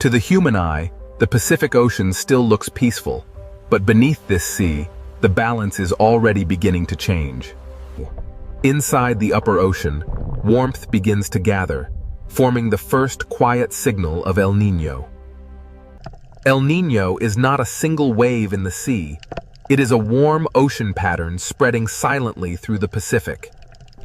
To the human eye, the Pacific Ocean still looks peaceful, but beneath this sea, the balance is already beginning to change. Inside the upper ocean, warmth begins to gather, forming the first quiet signal of El Niño. El Niño is not a single wave in the sea. It is a warm ocean pattern spreading silently through the Pacific.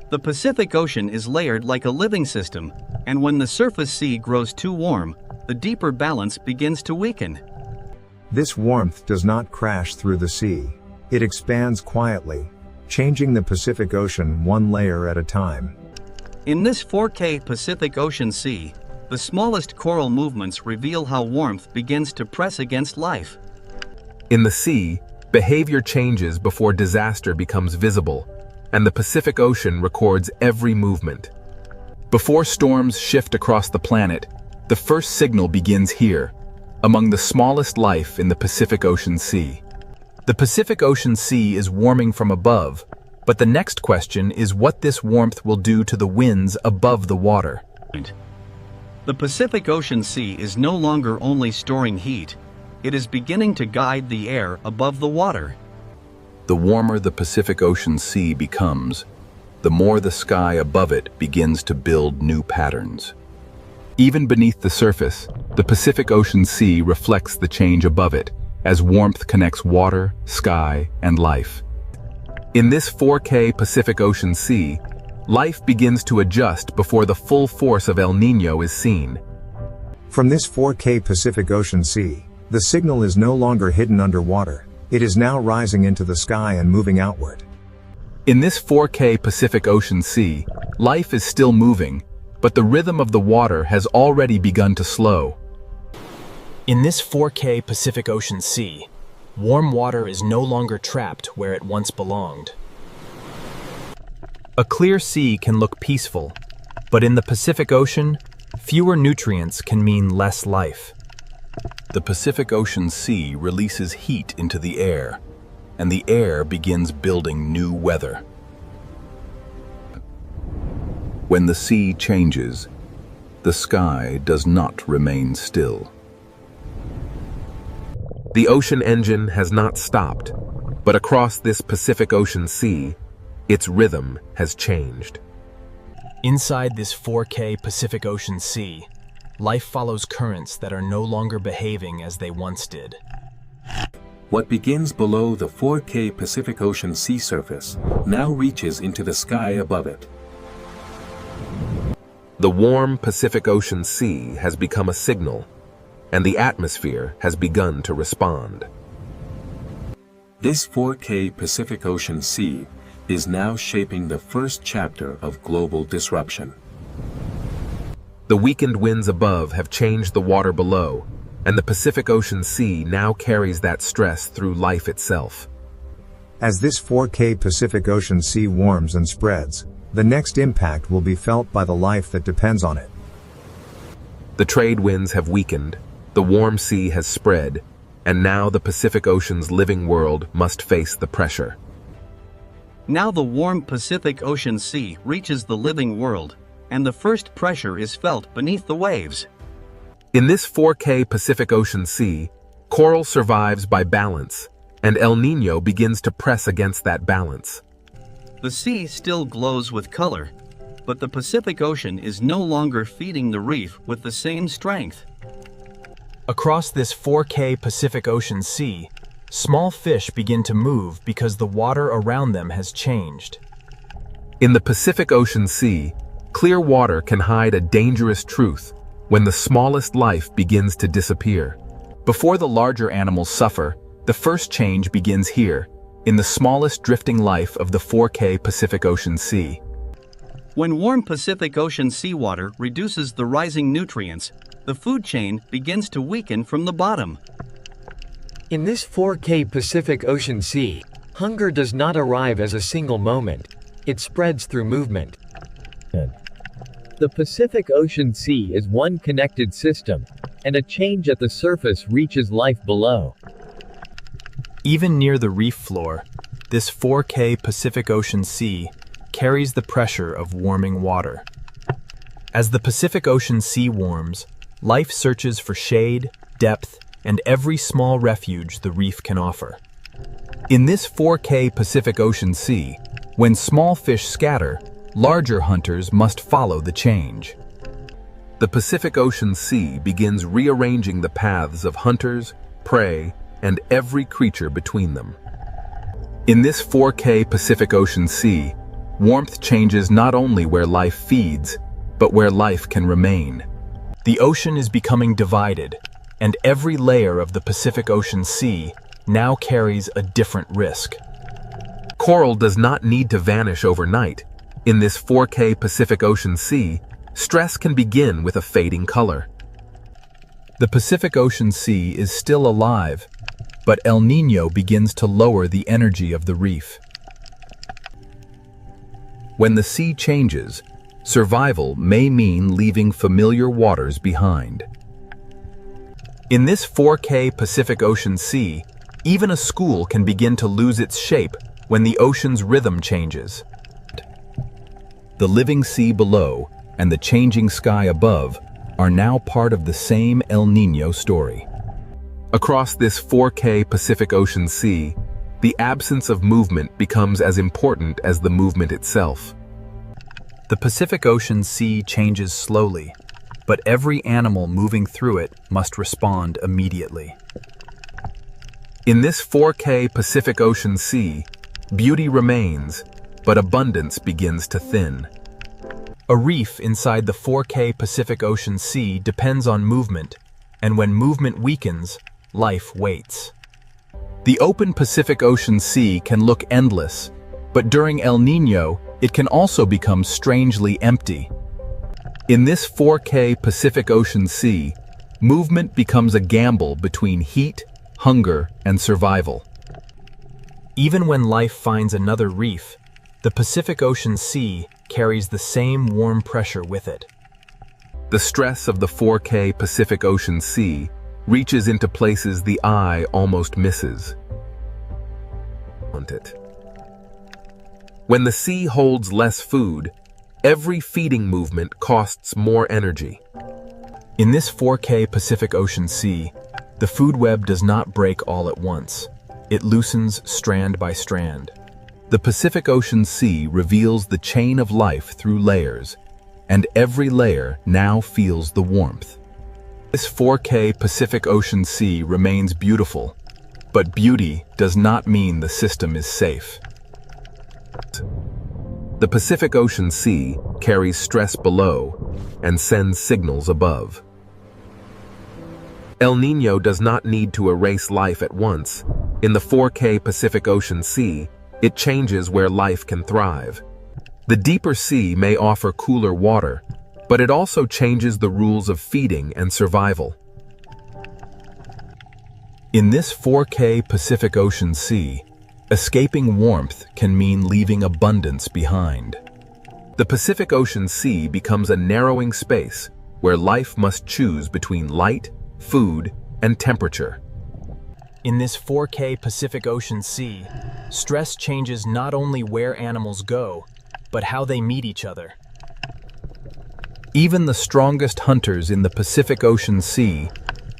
The Pacific Ocean is layered like a living system, and when the surface sea grows too warm, the deeper balance begins to weaken. This warmth does not crash through the sea. It expands quietly, changing the Pacific Ocean one layer at a time. In this 4K Pacific Ocean Sea, the smallest coral movements reveal how warmth begins to press against life. In the sea, behavior changes before disaster becomes visible, and the Pacific Ocean records every movement. Before storms shift across the planet, the first signal begins here, among the smallest life in the Pacific Ocean Sea. The Pacific Ocean Sea is warming from above, but the next question is what this warmth will do to the winds above the water. The Pacific Ocean Sea is no longer only storing heat, it is beginning to guide the air above the water. The warmer the Pacific Ocean Sea becomes, the more the sky above it begins to build new patterns. Even beneath the surface, the Pacific Ocean Sea reflects the change above it, as warmth connects water, sky, and life. In this 4K Pacific Ocean Sea, life begins to adjust before the full force of El Niño is seen. From this 4K Pacific Ocean Sea, the signal is no longer hidden underwater. It is now rising into the sky and moving outward. In this 4K Pacific Ocean Sea, life is still moving, but the rhythm of the water has already begun to slow. In this 4K Pacific Ocean Sea, warm water is no longer trapped where it once belonged. A clear sea can look peaceful, but in the Pacific Ocean, fewer nutrients can mean less life. The Pacific Ocean Sea releases heat into the air, and the air begins building new weather. When the sea changes, the sky does not remain still. The ocean engine has not stopped, but across this Pacific Ocean Sea, its rhythm has changed. Inside this 4K Pacific Ocean Sea, life follows currents that are no longer behaving as they once did. What begins below the 4K Pacific Ocean sea surface now reaches into the sky above it. The warm Pacific Ocean Sea has become a signal, and the atmosphere has begun to respond. This 4K Pacific Ocean Sea is now shaping the first chapter of global disruption. The weakened winds above have changed the water below, and the Pacific Ocean Sea now carries that stress through life itself. As this 4K Pacific Ocean Sea warms and spreads, the next impact will be felt by the life that depends on it. The trade winds have weakened, the warm sea has spread, and now the Pacific Ocean's living world must face the pressure. Now the warm Pacific Ocean Sea reaches the living world, and the first pressure is felt beneath the waves. In this 4K Pacific Ocean Sea, coral survives by balance, and El Niño begins to press against that balance. The sea still glows with color, but the Pacific Ocean is no longer feeding the reef with the same strength. Across this 4K Pacific Ocean Sea, small fish begin to move because the water around them has changed. In the Pacific Ocean Sea, clear water can hide a dangerous truth when the smallest life begins to disappear. Before the larger animals suffer, the first change begins here, in the smallest drifting life of the 4K Pacific Ocean Sea. When warm Pacific Ocean seawater reduces the rising nutrients, the food chain begins to weaken from the bottom. In this 4K Pacific Ocean Sea, hunger does not arrive as a single moment. It spreads through movement. The Pacific Ocean Sea is one connected system, and a change at the surface reaches life below. Even near the reef floor, this 4K Pacific Ocean Sea carries the pressure of warming water. As the Pacific Ocean Sea warms, Life searches for shade, depth, and every small refuge the reef can offer. In this 4K Pacific Ocean Sea, when small fish scatter, larger hunters must follow the change. The Pacific Ocean Sea begins rearranging the paths of hunters, prey, and every creature between them. In this 4K Pacific Ocean Sea, warmth changes not only where life feeds, but where life can remain. The ocean is becoming divided, and every layer of the Pacific Ocean Sea now carries a different risk. Coral does not need to vanish overnight. In this 4K Pacific Ocean Sea, stress can begin with a fading color. The Pacific Ocean Sea is still alive, but El Niño begins to lower the energy of the reef. When the sea changes, survival may mean leaving familiar waters behind. In this 4K Pacific Ocean Sea, even a school can begin to lose its shape when the ocean's rhythm changes. The living sea below and the changing sky above are now part of the same El Niño story. Across this 4K Pacific Ocean Sea, the absence of movement becomes as important as the movement itself. The Pacific Ocean Sea changes slowly, but every animal moving through it must respond immediately. In this 4K Pacific Ocean Sea, beauty remains, but abundance begins to thin. A reef inside the 4K Pacific Ocean Sea depends on movement, and when movement weakens, life waits. The open Pacific Ocean Sea can look endless, but during El Niño, it can also become strangely empty. In this 4K Pacific Ocean Sea, movement becomes a gamble between heat, hunger, and survival. Even when life finds another reef, the Pacific Ocean Sea carries the same warm pressure with it. The stress of the 4K Pacific Ocean Sea reaches into places the eye almost misses. When the sea holds less food, every feeding movement costs more energy. In this 4K Pacific Ocean Sea, the food web does not break all at once. It loosens strand by strand. The Pacific Ocean Sea reveals the chain of life through layers, and every layer now feels the warmth. This 4K Pacific Ocean Sea remains beautiful, but beauty does not mean the system is safe. The Pacific Ocean Sea carries stress below and sends signals above. El Niño does not need to erase life at once. In the 4K Pacific Ocean Sea, it changes where life can thrive. The deeper sea may offer cooler water, but it also changes the rules of feeding and survival. In this 4K Pacific Ocean Sea, escaping warmth can mean leaving abundance behind. The Pacific Ocean Sea becomes a narrowing space where life must choose between light, food, and temperature. In this 4K Pacific Ocean Sea, stress changes not only where animals go, but how they meet each other. Even the strongest hunters in the Pacific Ocean Sea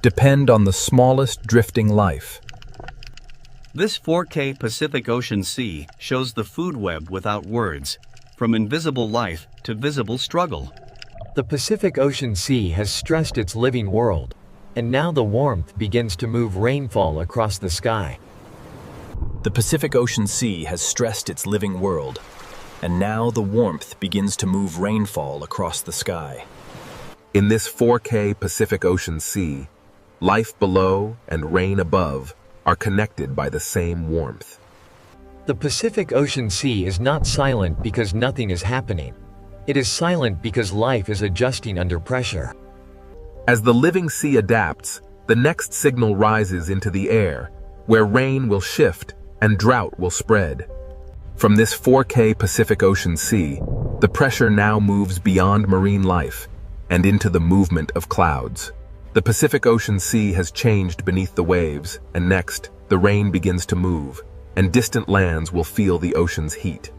depend on the smallest drifting life. This 4K Pacific Ocean Sea shows the food web without words, from invisible life to visible struggle. The Pacific Ocean Sea has stressed its living world, and now the warmth begins to move rainfall across the sky. The Pacific Ocean Sea has stressed its living world, and now the warmth begins to move rainfall across the sky. In this 4K Pacific Ocean Sea, life below and rain above are connected by the same warmth. The Pacific Ocean Sea is not silent because nothing is happening. It is silent because life is adjusting under pressure. As the living sea adapts, the next signal rises into the air, where rain will shift and drought will spread. From this 4K Pacific Ocean Sea, the pressure now moves beyond marine life and into the movement of clouds. The Pacific Ocean Sea has changed beneath the waves, and next, the rain begins to move, and distant lands will feel the ocean's heat.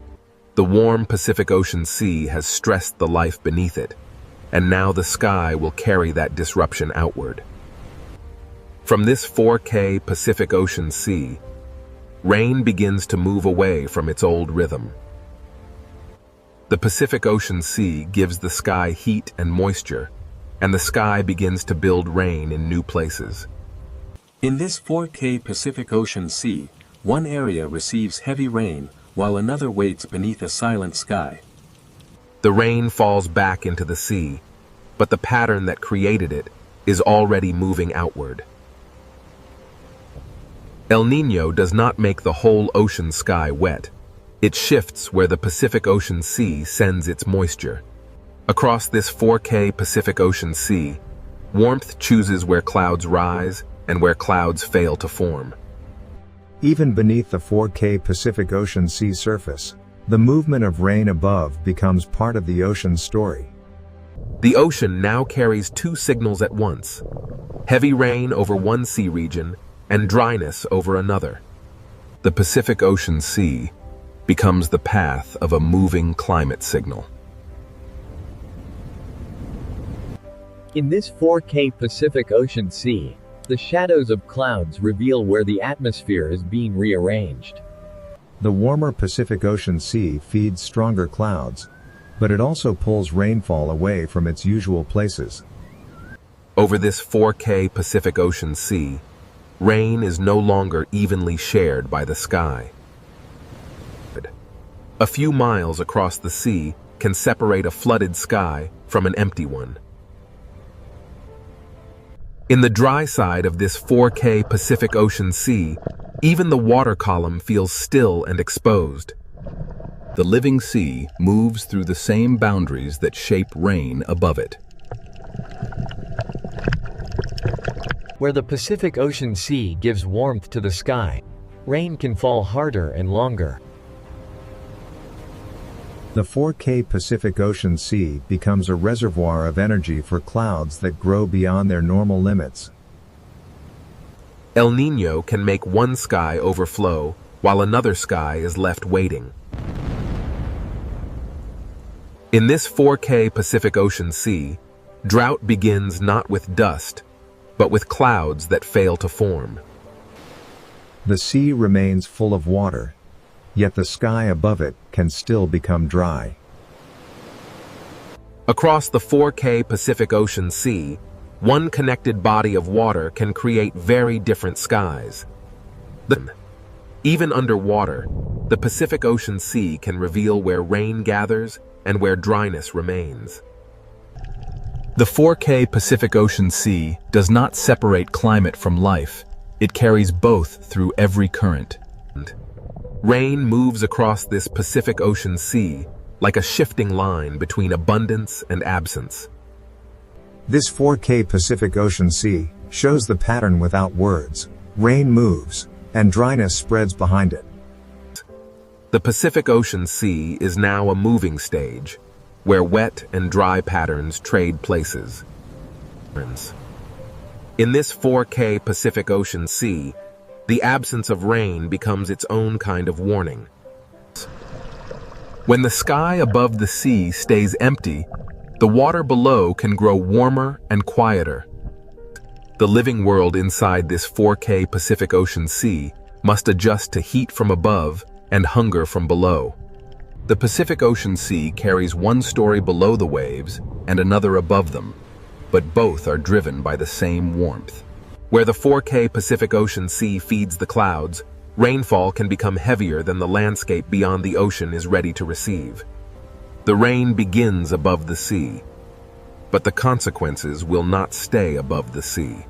The warm Pacific Ocean Sea has stressed the life beneath it, and now the sky will carry that disruption outward. From this 4K Pacific Ocean sea, rain begins to move away from its old rhythm. The Pacific Ocean Sea gives the sky heat and moisture, and the sky begins to build rain in new places. In this 4K Pacific Ocean Sea, one area receives heavy rain while another waits beneath a silent sky. The rain falls back into the sea, but the pattern that created it is already moving outward. El Niño does not make the whole ocean sky wet. It shifts where the Pacific Ocean Sea sends its moisture. Across this 4K Pacific Ocean Sea, warmth chooses where clouds rise and where clouds fail to form. Even beneath the 4K Pacific Ocean Sea surface, the movement of rain above becomes part of the ocean's story. The ocean now carries two signals at once: heavy rain over one sea region and dryness over another. The Pacific Ocean Sea becomes the path of a moving climate signal. In this 4K Pacific Ocean Sea, the shadows of clouds reveal where the atmosphere is being rearranged. The warmer Pacific Ocean Sea feeds stronger clouds, but it also pulls rainfall away from its usual places. Over this 4K Pacific Ocean Sea, rain is no longer evenly shared by the sky. A few miles across the sea can separate a flooded sky from an empty one. In the dry side of this 4K Pacific Ocean Sea, even the water column feels still and exposed. The living sea moves through the same boundaries that shape rain above it. Where the Pacific Ocean Sea gives warmth to the sky, rain can fall harder and longer. The 4K Pacific Ocean Sea becomes a reservoir of energy for clouds that grow beyond their normal limits. El Niño can make one sky overflow while another sky is left waiting. In this 4K Pacific Ocean Sea, drought begins not with dust, but with clouds that fail to form. The sea remains full of water, yet the sky above it can still become dry. Across the 4K Pacific Ocean Sea, one connected body of water can create very different skies. Even underwater, the Pacific Ocean Sea can reveal where rain gathers and where dryness remains. The 4K Pacific Ocean Sea does not separate climate from life. It carries both through every current. Rain moves across this Pacific Ocean Sea like a shifting line between abundance and absence. This 4K Pacific Ocean Sea shows the pattern without words. Rain moves, and dryness spreads behind it. The Pacific Ocean Sea is now a moving stage, where wet and dry patterns trade places. In this 4K Pacific Ocean Sea, the absence of rain becomes its own kind of warning. When the sky above the sea stays empty, the water below can grow warmer and quieter. The living world inside this 4K Pacific Ocean Sea must adjust to heat from above and hunger from below. The Pacific Ocean Sea carries one story below the waves and another above them, but both are driven by the same warmth. Where the 4K Pacific Ocean Sea feeds the clouds, rainfall can become heavier than the landscape beyond the ocean is ready to receive. The rain begins above the sea, but the consequences will not stay above the sea.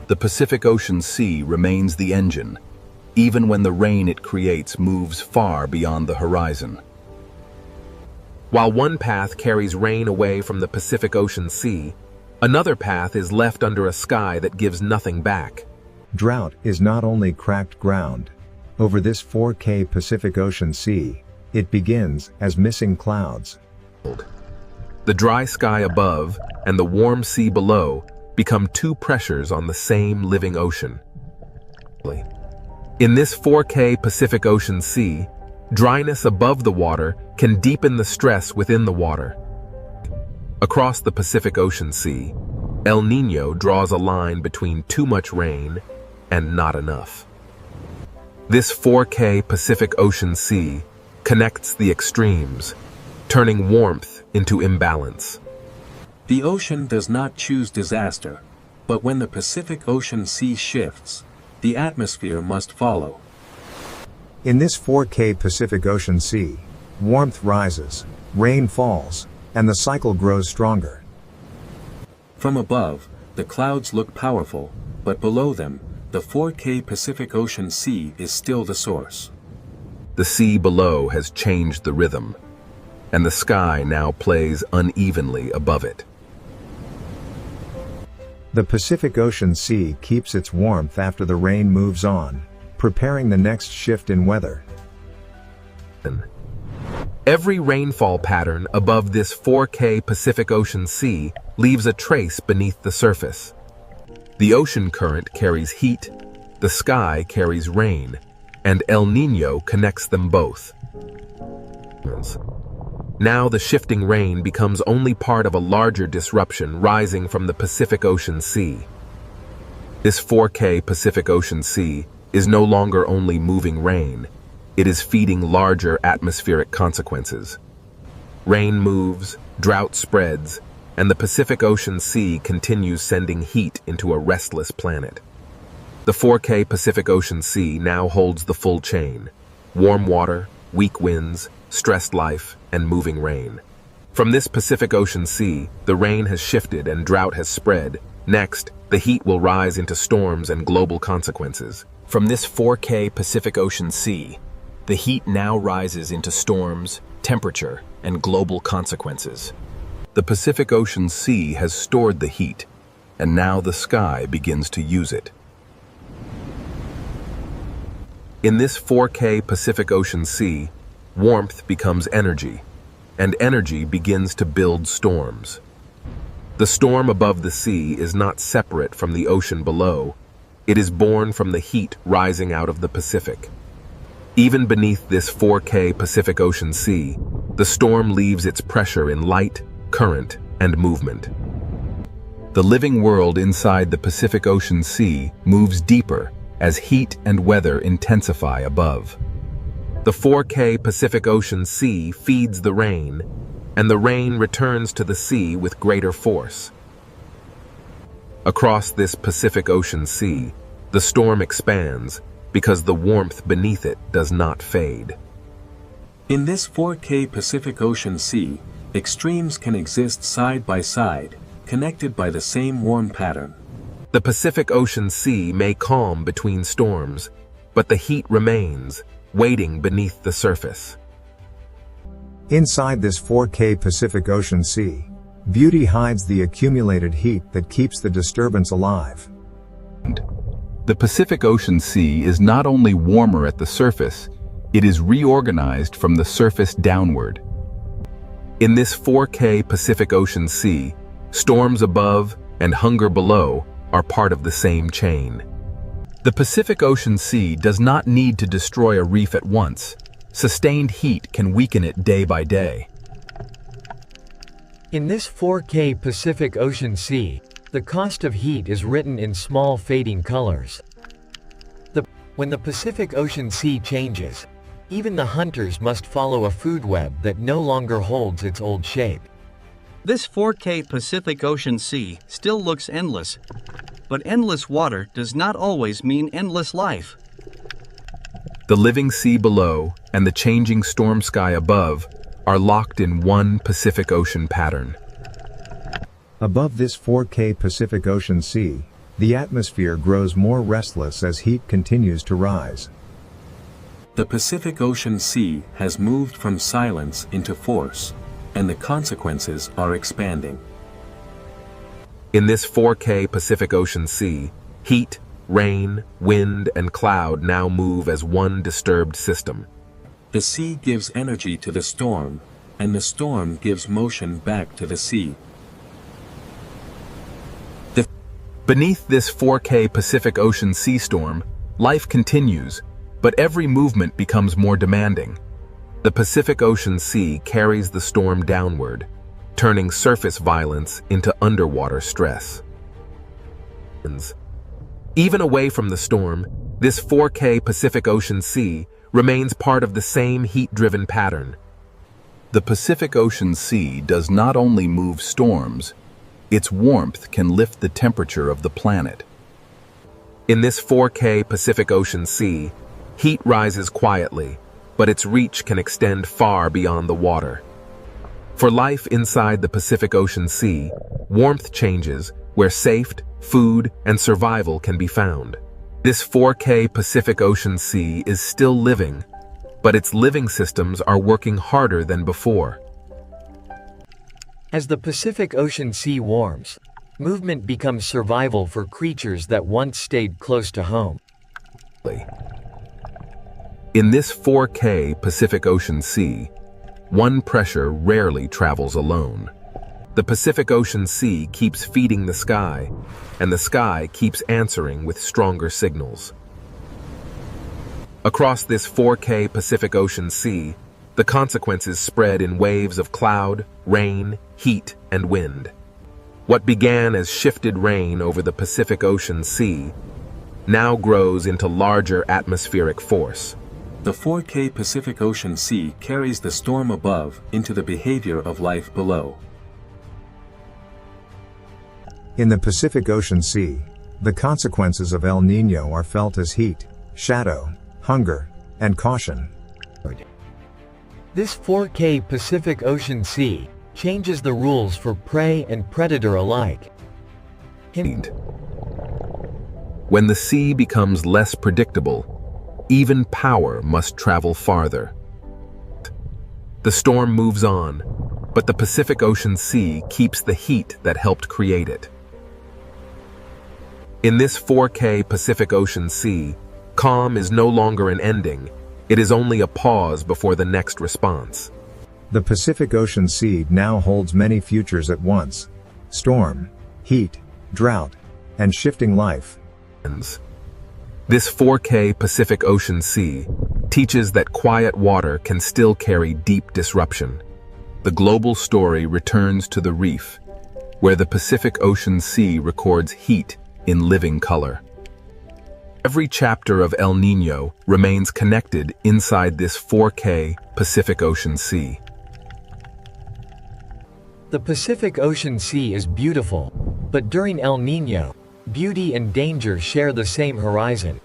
The Pacific Ocean Sea remains the engine, even when the rain it creates moves far beyond the horizon. While one path carries rain away from the Pacific Ocean Sea, another path is left under a sky that gives nothing back. Drought is not only cracked ground. Over this 4K Pacific Ocean Sea, it begins as missing clouds. The dry sky above and the warm sea below become two pressures on the same living ocean. In this 4K Pacific Ocean Sea, dryness above the water can deepen the stress within the water. Across the Pacific Ocean Sea, El Niño draws a line between too much rain and not enough. This 4K Pacific Ocean Sea connects the extremes, turning warmth into imbalance. The ocean does not choose disaster, but when the Pacific Ocean Sea shifts, the atmosphere must follow. In this 4K Pacific Ocean Sea, warmth rises, rain falls, and the cycle grows stronger. From above, the clouds look powerful, but below them, the 4K Pacific Ocean Sea is still the source. The sea below has changed the rhythm, and the sky now plays unevenly above it. The Pacific Ocean Sea keeps its warmth after the rain moves on, preparing the next shift in weather. Every rainfall pattern above this 4K Pacific Ocean Sea leaves a trace beneath the surface. The ocean current carries heat, the sky carries rain, and El Niño connects them both. Now the shifting rain becomes only part of a larger disruption rising from the Pacific Ocean Sea. This 4K Pacific Ocean Sea is no longer only moving rain, it is feeding larger atmospheric consequences. Rain moves, drought spreads, and the Pacific Ocean Sea continues sending heat into a restless planet. The 4K Pacific Ocean Sea now holds the full chain: warm water, weak winds, stressed life, and moving rain. From this Pacific Ocean Sea, the rain has shifted and drought has spread. Next, the heat will rise into storms and global consequences. From this 4K Pacific Ocean Sea, the heat now rises into storms, temperature, and global consequences. The Pacific Ocean Sea has stored the heat, and now the sky begins to use it. In this 4K Pacific Ocean Sea, warmth becomes energy, and energy begins to build storms. The storm above the sea is not separate from the ocean below. It is born from the heat rising out of the Pacific. Even beneath this 4K Pacific Ocean Sea, the storm leaves its pressure in light, current, and movement. The living world inside the Pacific Ocean Sea moves deeper as heat and weather intensify above. The 4K Pacific Ocean Sea feeds the rain, and the rain returns to the sea with greater force. Across this Pacific Ocean Sea, the storm expands because the warmth beneath it does not fade. In this 4K Pacific Ocean Sea, extremes can exist side by side, connected by the same warm pattern. The Pacific Ocean Sea may calm between storms, but the heat remains, waiting beneath the surface. Inside this 4K Pacific Ocean Sea, beauty hides the accumulated heat that keeps the disturbance alive. The Pacific Ocean Sea is not only warmer at the surface, it is reorganized from the surface downward. In this 4K Pacific Ocean Sea, storms above and hunger below are part of the same chain. The Pacific Ocean Sea does not need to destroy a reef at once. Sustained heat can weaken it day by day. In this 4K Pacific Ocean Sea, the cost of heat is written in small fading colors. When the Pacific Ocean Sea changes, even the hunters must follow a food web that no longer holds its old shape. This 4K Pacific Ocean Sea still looks endless, but endless water does not always mean endless life. The living sea below and the changing storm sky above are locked in one Pacific Ocean pattern. Above this 4K Pacific Ocean Sea, the atmosphere grows more restless as heat continues to rise. The Pacific Ocean Sea has moved from silence into force, and the consequences are expanding. In this 4K Pacific Ocean Sea, heat, rain, wind, and cloud now move as one disturbed system. The sea gives energy to the storm, and the storm gives motion back to the sea. Beneath this 4K Pacific Ocean sea storm, life continues, but every movement becomes more demanding. The Pacific Ocean Sea carries the storm downward, turning surface violence into underwater stress. Even away from the storm, this 4K Pacific Ocean Sea remains part of the same heat-driven pattern. The Pacific Ocean Sea does not only move storms, its warmth can lift the temperature of the planet. In this 4K Pacific Ocean Sea, heat rises quietly, but its reach can extend far beyond the water. For life inside the Pacific Ocean Sea, warmth changes where safety, food, and survival can be found. This 4K Pacific Ocean Sea is still living, but its living systems are working harder than before. As the Pacific Ocean Sea warms, movement becomes survival for creatures that once stayed close to home. In this 4K Pacific Ocean Sea, one pressure rarely travels alone. The Pacific Ocean Sea keeps feeding the sky, and the sky keeps answering with stronger signals. Across this 4K Pacific Ocean Sea, the consequences spread in waves of cloud, rain, heat, and wind. What began as shifted rain over the Pacific Ocean Sea now grows into larger atmospheric force. The 4K Pacific Ocean Sea carries the storm above into the behavior of life below. In the Pacific Ocean Sea, the consequences of El Niño are felt as heat, shadow, hunger, and caution. This 4K Pacific Ocean Sea changes the rules for prey and predator alike. When the sea becomes less predictable, even power must travel farther. The storm moves on, but the Pacific Ocean Sea keeps the heat that helped create it. In this 4K Pacific Ocean Sea, calm is no longer an ending, it is only a pause before the next response. The Pacific Ocean Sea now holds many futures at once: storm, heat, drought, and shifting life. This 4K Pacific Ocean Sea teaches that quiet water can still carry deep disruption. The global story returns to the reef, where the Pacific Ocean Sea records heat in living color. Every chapter of El Niño remains connected inside this 4K Pacific Ocean Sea. The Pacific Ocean Sea is beautiful, but during El Niño, beauty and danger share the same horizon.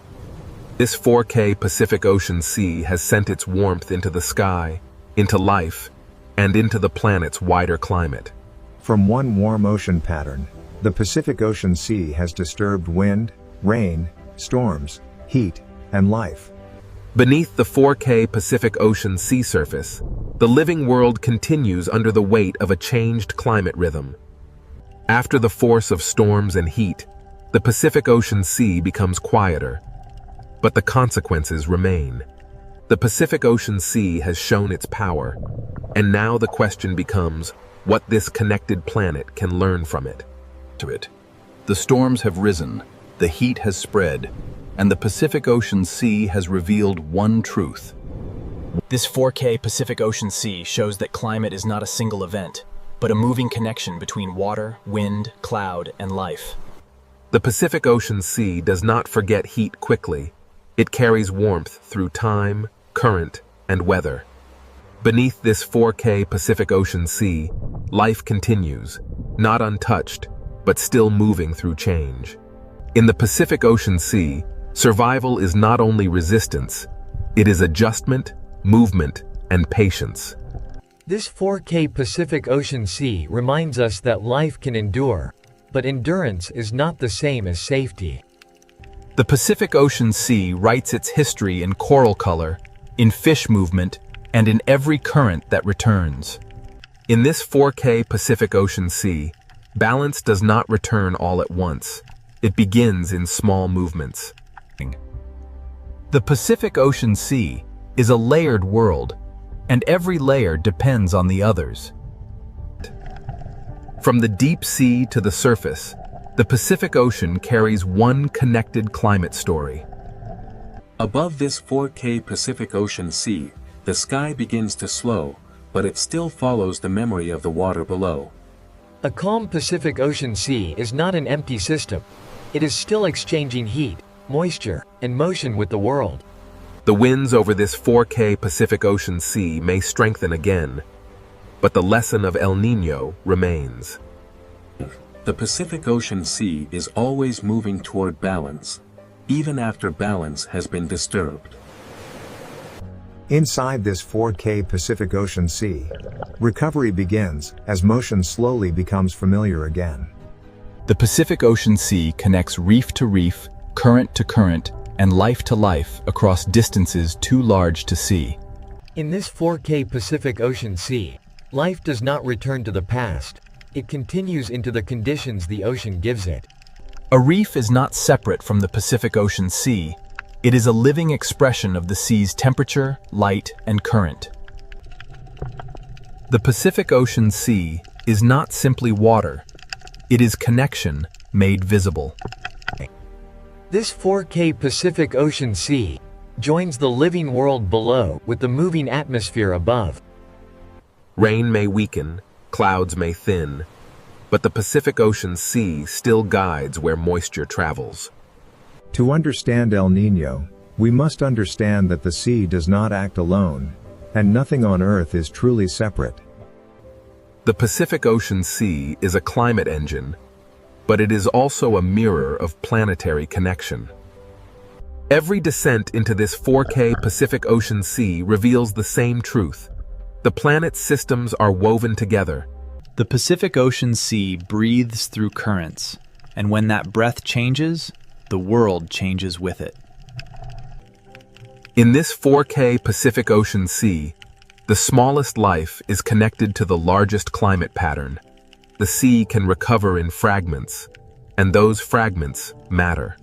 This 4K Pacific Ocean Sea has sent its warmth into the sky, into life, and into the planet's wider climate. From one warm ocean pattern, the Pacific Ocean Sea has disturbed wind, rain, storms, heat, and life. Beneath the 4K Pacific Ocean sea surface, the living world continues under the weight of a changed climate rhythm. After the force of storms and heat, the Pacific Ocean Sea becomes quieter, but the consequences remain. The Pacific Ocean Sea has shown its power, and now the question becomes what this connected planet can learn from it. The storms have risen, the heat has spread, and the Pacific Ocean Sea has revealed one truth. This 4K Pacific Ocean Sea shows that climate is not a single event, but a moving connection between water, wind, cloud, and life. The Pacific Ocean Sea does not forget heat quickly. It carries warmth through time, current, and weather. Beneath this 4K Pacific Ocean Sea, life continues, not untouched, but still moving through change. In the Pacific Ocean Sea, survival is not only resistance, it is adjustment, movement, and patience. This 4K Pacific Ocean Sea reminds us that life can endure, but endurance is not the same as safety. The Pacific Ocean Sea writes its history in coral color, in fish movement, and in every current that returns. In this 4K Pacific Ocean Sea, balance does not return all at once. It begins in small movements. The Pacific Ocean Sea is a layered world, and every layer depends on the others. From the deep sea to the surface, the Pacific Ocean carries one connected climate story. Above this 4K Pacific Ocean Sea, the sky begins to slow, but it still follows the memory of the water below. A calm Pacific Ocean Sea is not an empty system. It is still exchanging heat, moisture, and motion with the world. The winds over this 4K Pacific Ocean Sea may strengthen again, but the lesson of El Niño remains. The Pacific Ocean Sea is always moving toward balance, even after balance has been disturbed. Inside this 4K Pacific Ocean Sea, recovery begins as motion slowly becomes familiar again. The Pacific Ocean Sea connects reef to reef, current to current, and life to life across distances too large to see. In this 4K Pacific Ocean Sea, life does not return to the past. It continues into the conditions the ocean gives it. A reef is not separate from the Pacific Ocean Sea. It is a living expression of the sea's temperature, light, and current. The Pacific Ocean Sea is not simply water. It is connection made visible. This 4K Pacific Ocean Sea joins the living world below with the moving atmosphere above. Rain may weaken, clouds may thin, but the Pacific Ocean Sea still guides where moisture travels. To understand El Niño, we must understand that the sea does not act alone, and nothing on Earth is truly separate. The Pacific Ocean Sea is a climate engine, but it is also a mirror of planetary connection. Every descent into this 4K Pacific Ocean Sea reveals the same truth. The planet's systems are woven together. The Pacific Ocean Sea breathes through currents, and when that breath changes, the world changes with it. In this 4K Pacific Ocean Sea, the smallest life is connected to the largest climate pattern. The sea can recover in fragments, and those fragments matter.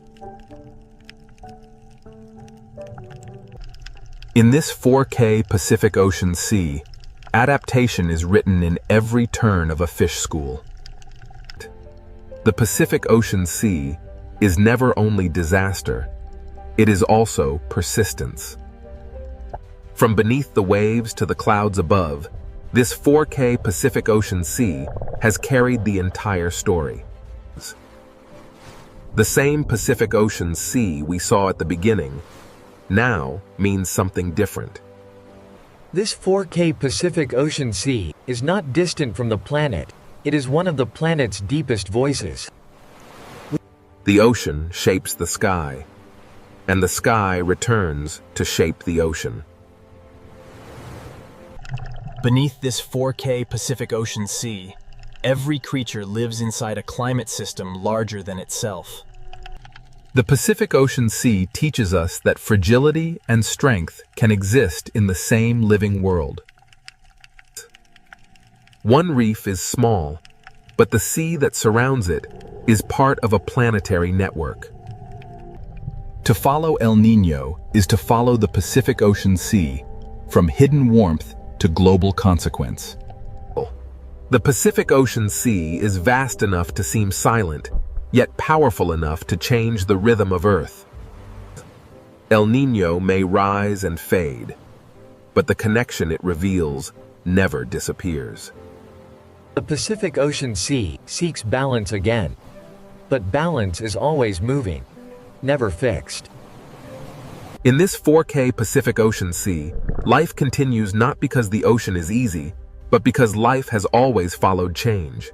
In this 4K Pacific Ocean Sea, adaptation is written in every turn of a fish school. The Pacific Ocean Sea is never only disaster, it is also persistence. From beneath the waves to the clouds above, this 4K Pacific Ocean Sea has carried the entire story. The same Pacific Ocean Sea we saw at the beginning now means something different. This 4K Pacific Ocean Sea is not distant from the planet. It is one of the planet's deepest voices. The ocean shapes the sky, and the sky returns to shape the ocean. Beneath this 4K Pacific Ocean Sea, every creature lives inside a climate system larger than itself. The Pacific Ocean Sea teaches us that fragility and strength can exist in the same living world. One reef is small, but the sea that surrounds it is part of a planetary network. To follow El Niño is to follow the Pacific Ocean Sea, from hidden warmth to global consequence. The Pacific Ocean Sea is vast enough to seem silent, yet powerful enough to change the rhythm of Earth. El Niño may rise and fade, but the connection it reveals never disappears. The Pacific Ocean Sea seeks balance again. But balance is always moving, never fixed. In this 4K Pacific Ocean Sea, life continues not because the ocean is easy, but because life has always followed change.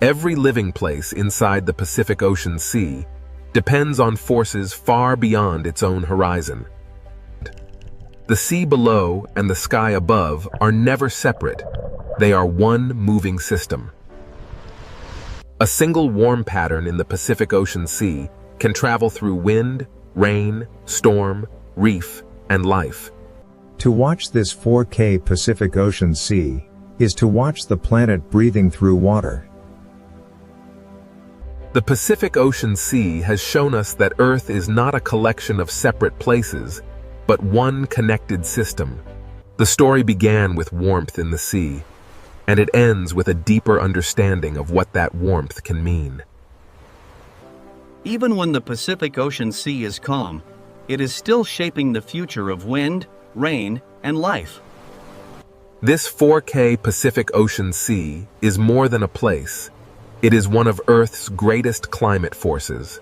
Every living place inside the Pacific Ocean Sea depends on forces far beyond its own horizon. The sea below and the sky above are never separate. They are one moving system. A single warm pattern in the Pacific Ocean Sea can travel through wind, rain, storm, reef, and life. To watch this 4K Pacific Ocean Sea is to watch the planet breathing through water. The Pacific Ocean Sea has shown us that Earth is not a collection of separate places, but one connected system. The story began with warmth in the sea, and it ends with a deeper understanding of what that warmth can mean. Even when the Pacific Ocean Sea is calm, it is still shaping the future of wind, rain, and life. This 4K Pacific Ocean Sea is more than a place. It is one of Earth's greatest climate forces.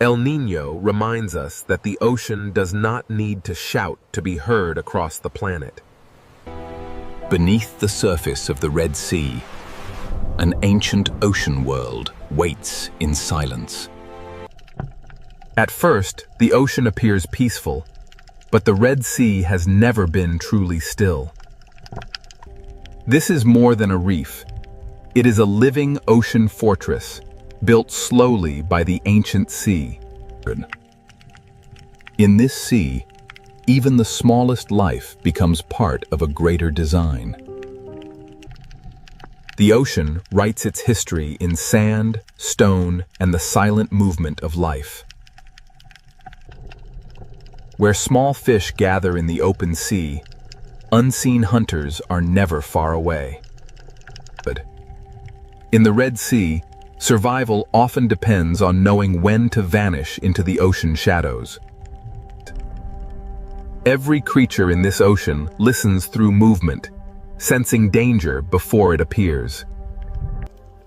El Niño reminds us that the ocean does not need to shout to be heard across the planet. Beneath the surface of the Red Sea, an ancient ocean world waits in silence. At first, the ocean appears peaceful, but the Red Sea has never been truly still. This is more than a reef. It is a living ocean fortress, built slowly by the ancient sea. In this sea, even the smallest life becomes part of a greater design. The ocean writes its history in sand, stone, and the silent movement of life. Where small fish gather in the open sea, unseen hunters are never far away. But in the Red Sea, survival often depends on knowing when to vanish into the ocean shadows. Every creature in this ocean listens through movement, sensing danger before it appears.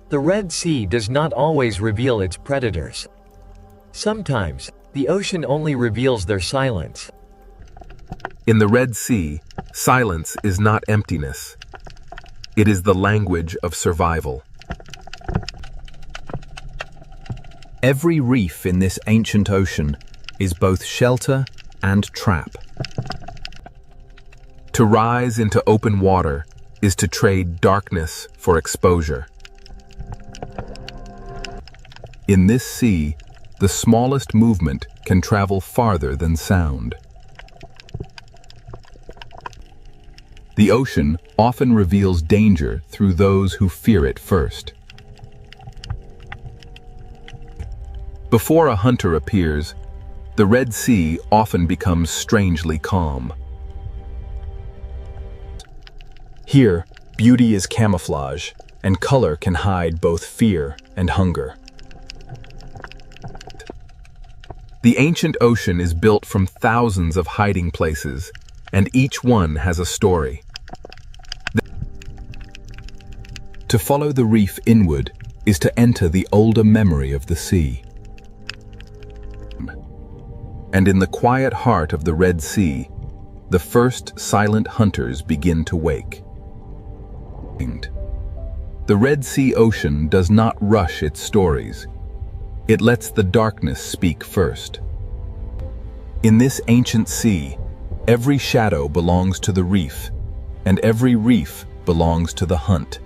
The Red Sea does not always reveal its predators. Sometimes, the ocean only reveals their silence. In the Red Sea, silence is not emptiness. It is the language of survival. Every reef in this ancient ocean is both shelter and trap. To rise into open water is to trade darkness for exposure. In this sea, the smallest movement can travel farther than sound. The ocean often reveals danger through those who fear it first. Before a hunter appears, the Red Sea often becomes strangely calm. Here, beauty is camouflage, and color can hide both fear and hunger. The ancient ocean is built from thousands of hiding places, and each one has a story. To follow the reef inward is to enter the older memory of the sea. And in the quiet heart of the Red Sea, the first silent hunters begin to wake. The Red Sea ocean does not rush its stories. It lets the darkness speak first. In this ancient sea, every shadow belongs to the reef, and every reef belongs to the hunt.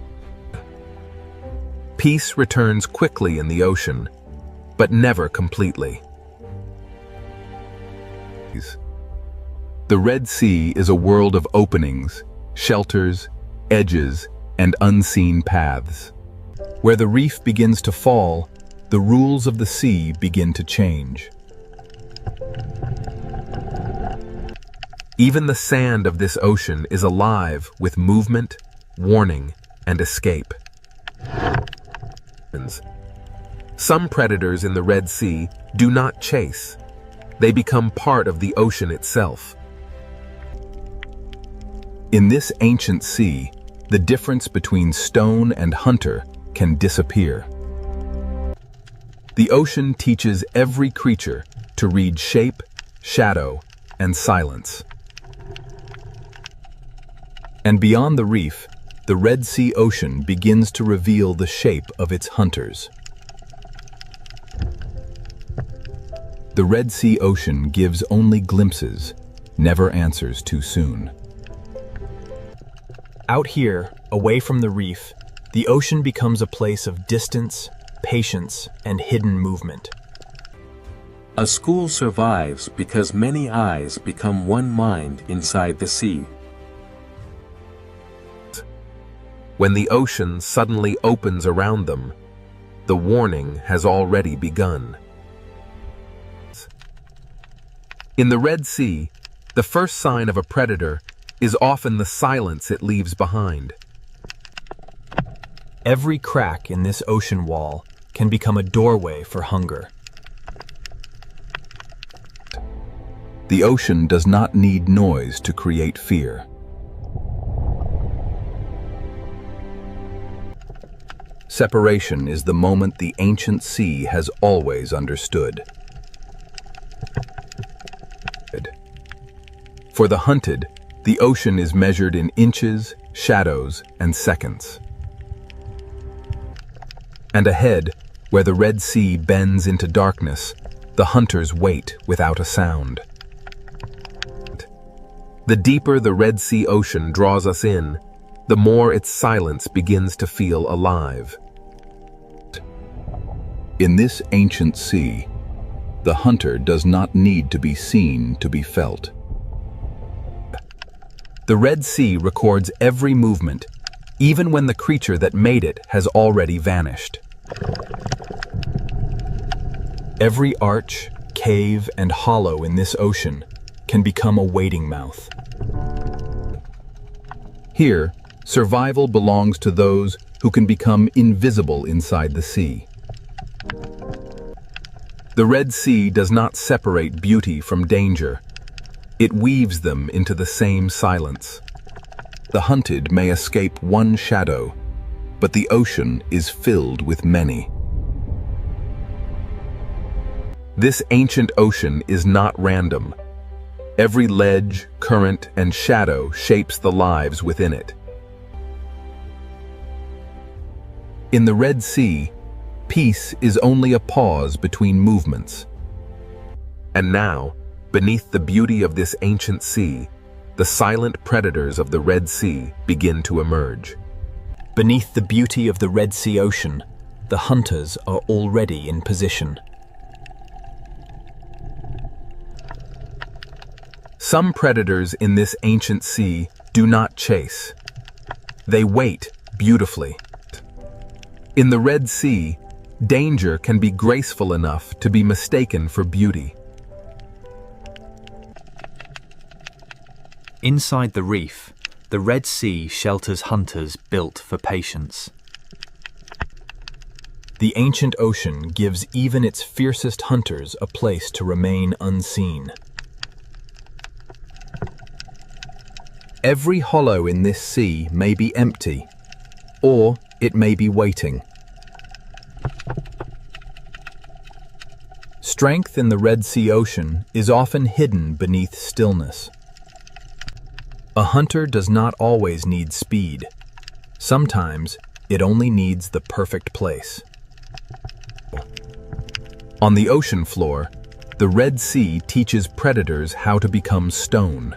Peace returns quickly in the ocean, but never completely. The Red Sea is a world of openings, shelters, edges, and unseen paths. Where the reef begins to fall, the rules of the sea begin to change. Even the sand of this ocean is alive with movement, warning, and escape. Some predators in the Red Sea do not chase. They become part of the ocean itself. In this ancient sea, the difference between stone and hunter can disappear. The ocean teaches every creature to read shape, shadow, and silence. And beyond the reef, the Red Sea ocean begins to reveal the shape of its hunters. The Red Sea ocean gives only glimpses, never answers too soon. Out here, away from the reef, the ocean becomes a place of distance, patience, and hidden movement. A school survives because many eyes become one mind inside the sea. When the ocean suddenly opens around them, the warning has already begun. In the Red Sea, the first sign of a predator is often the silence it leaves behind. Every crack in this ocean wall can become a doorway for hunger. The ocean does not need noise to create fear. separation is the moment the ancient sea has always understood. For the hunted, the ocean is measured in inches, shadows, and seconds. And ahead, where the Red Sea bends into darkness, the hunters wait without a sound. The deeper the Red Sea ocean draws us in, the more its silence begins to feel alive. In this ancient sea, the hunter does not need to be seen to be felt. The Red Sea records every movement, even when the creature that made it has already vanished. Every arch, cave, and hollow in this ocean can become a waiting mouth. Here, survival belongs to those who can become invisible inside the sea. The Red Sea does not separate beauty from danger. It weaves them into the same silence. The hunted may escape one shadow, but the ocean is filled with many. This ancient ocean is not random. Every ledge, current, and shadow shapes the lives within it. In the Red Sea, peace is only a pause between movements. And now, beneath the beauty of this ancient sea, the silent predators of the Red Sea begin to emerge. Beneath the beauty of the Red Sea ocean, the hunters are already in position. Some predators in this ancient sea do not chase. They wait beautifully. In the Red Sea, danger can be graceful enough to be mistaken for beauty. Inside the reef, the Red Sea shelters hunters built for patience. The ancient ocean gives even its fiercest hunters a place to remain unseen. Every hollow in this sea may be empty, or it may be waiting. Strength in the Red Sea ocean is often hidden beneath stillness. A hunter does not always need speed. Sometimes it only needs the perfect place. On the ocean floor, the Red Sea teaches predators how to become stone.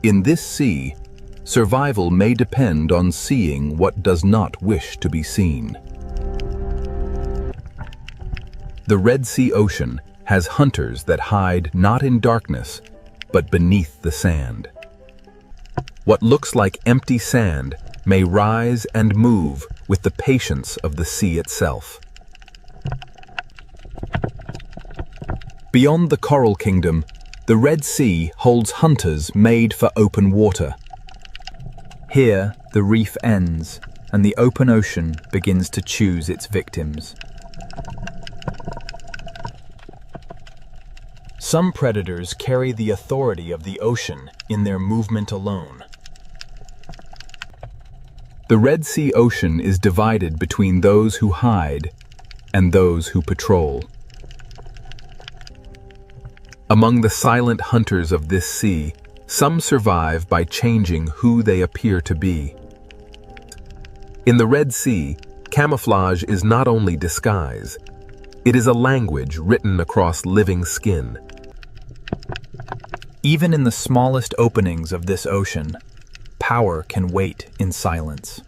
In this sea, survival may depend on seeing what does not wish to be seen. The Red Sea ocean has hunters that hide not in darkness, but beneath the sand. What looks like empty sand may rise and move with the patience of the sea itself. Beyond the Coral Kingdom, the Red Sea holds hunters made for open water. Here, the reef ends, and the open ocean begins to choose its victims. Some predators carry the authority of the ocean in their movement alone. The Red Sea ocean is divided between those who hide and those who patrol. Among the silent hunters of this sea, some survive by changing who they appear to be. In the Red Sea, camouflage is not only disguise, it is a language written across living skin. Even in the smallest openings of this ocean, power can wait in silence.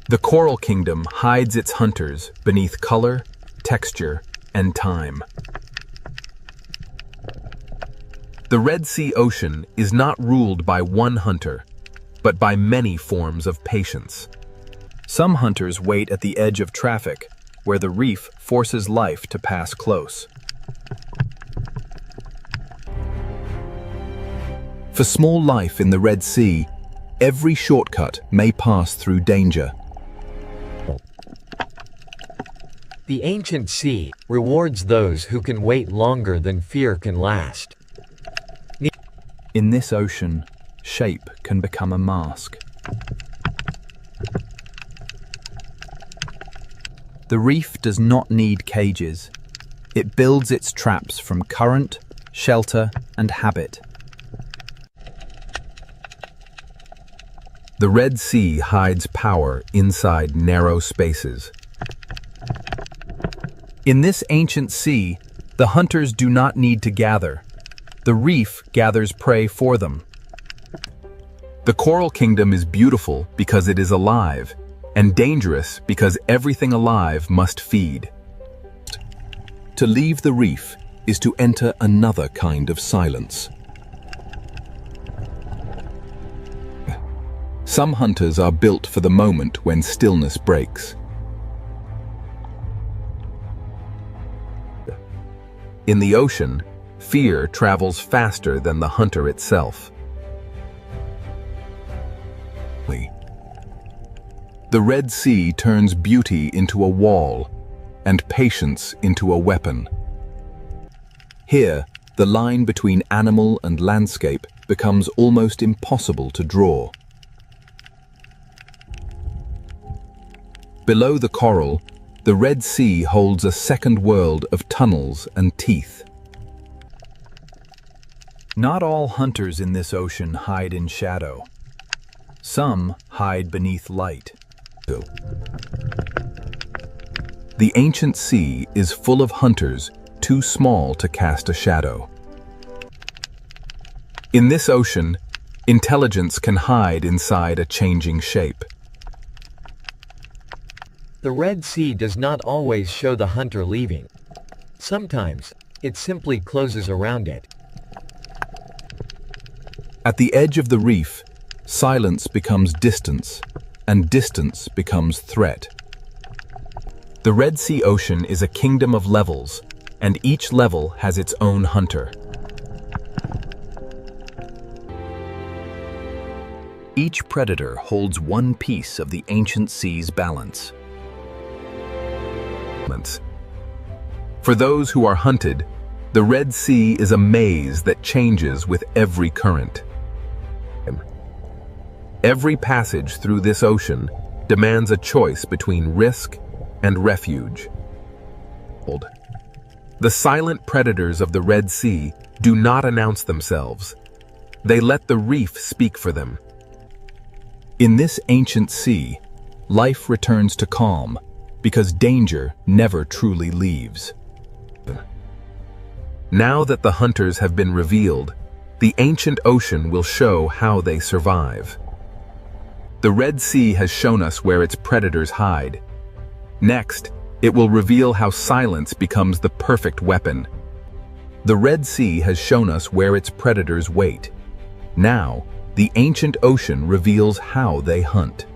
The Coral Kingdom hides its hunters beneath color, texture, and time. The Red Sea ocean is not ruled by one hunter, but by many forms of patience. Some hunters wait at the edge of traffic, where the reef forces life to pass close. For small life in the Red Sea, every shortcut may pass through danger. The ancient sea rewards those who can wait longer than fear can last. In this ocean, shape can become a mask. The reef does not need cages. It builds its traps from current, shelter, and habit. The Red Sea hides power inside narrow spaces. In this ancient sea, the hunters do not need to gather. The reef gathers prey for them. The coral kingdom is beautiful because it is alive, and dangerous because everything alive must feed. To leave the reef is to enter another kind of silence. Some hunters are built for the moment when stillness breaks. In the ocean, fear travels faster than the hunter itself. The Red Sea turns beauty into a wall and patience into a weapon. Here, the line between animal and landscape becomes almost impossible to draw. Below the coral, the Red Sea holds a second world of tunnels and teeth. Not all hunters in this ocean hide in shadow. Some hide beneath light. The ancient sea is full of hunters too small to cast a shadow. In this ocean, intelligence can hide inside a changing shape. The Red Sea does not always show the hunter leaving. Sometimes, it simply closes around it. At the edge of the reef, silence becomes distance, and distance becomes threat. The Red Sea Ocean is a kingdom of levels, and each level has its own hunter. Each predator holds one piece of the ancient sea's balance. For those who are hunted, the Red Sea is a maze that changes with every current. Every passage through this ocean demands a choice between risk and refuge. The silent predators of the Red Sea do not announce themselves. They let the reef speak for them. In this ancient sea, life returns to calm because danger never truly leaves. Now that the hunters have been revealed, the ancient ocean will show how they survive. The Red Sea has shown us where its predators hide. Next, it will reveal how silence becomes the perfect weapon. The Red Sea has shown us where its predators wait. Now, the ancient ocean reveals how they hunt.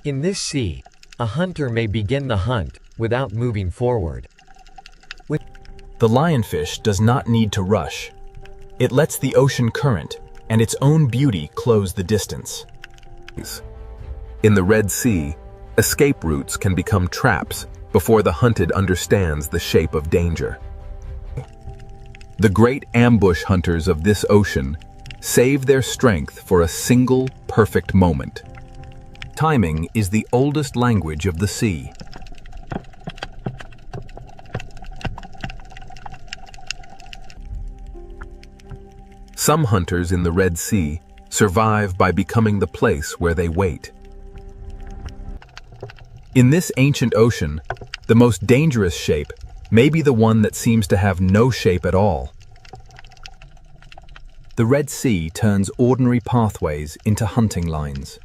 In this sea, a hunter may begin the hunt without moving forward. The lionfish does not need to rush. It lets the ocean current and its own beauty close the distance. In the Red Sea, escape routes can become traps before the hunted understands the shape of danger. The great ambush hunters of this ocean save their strength for a single perfect moment. Timing is the oldest language of the sea. Some hunters in the Red Sea survive by becoming the place where they wait. In this ancient ocean, the most dangerous shape may be the one that seems to have no shape at all. The Red Sea turns ordinary pathways into hunting lines.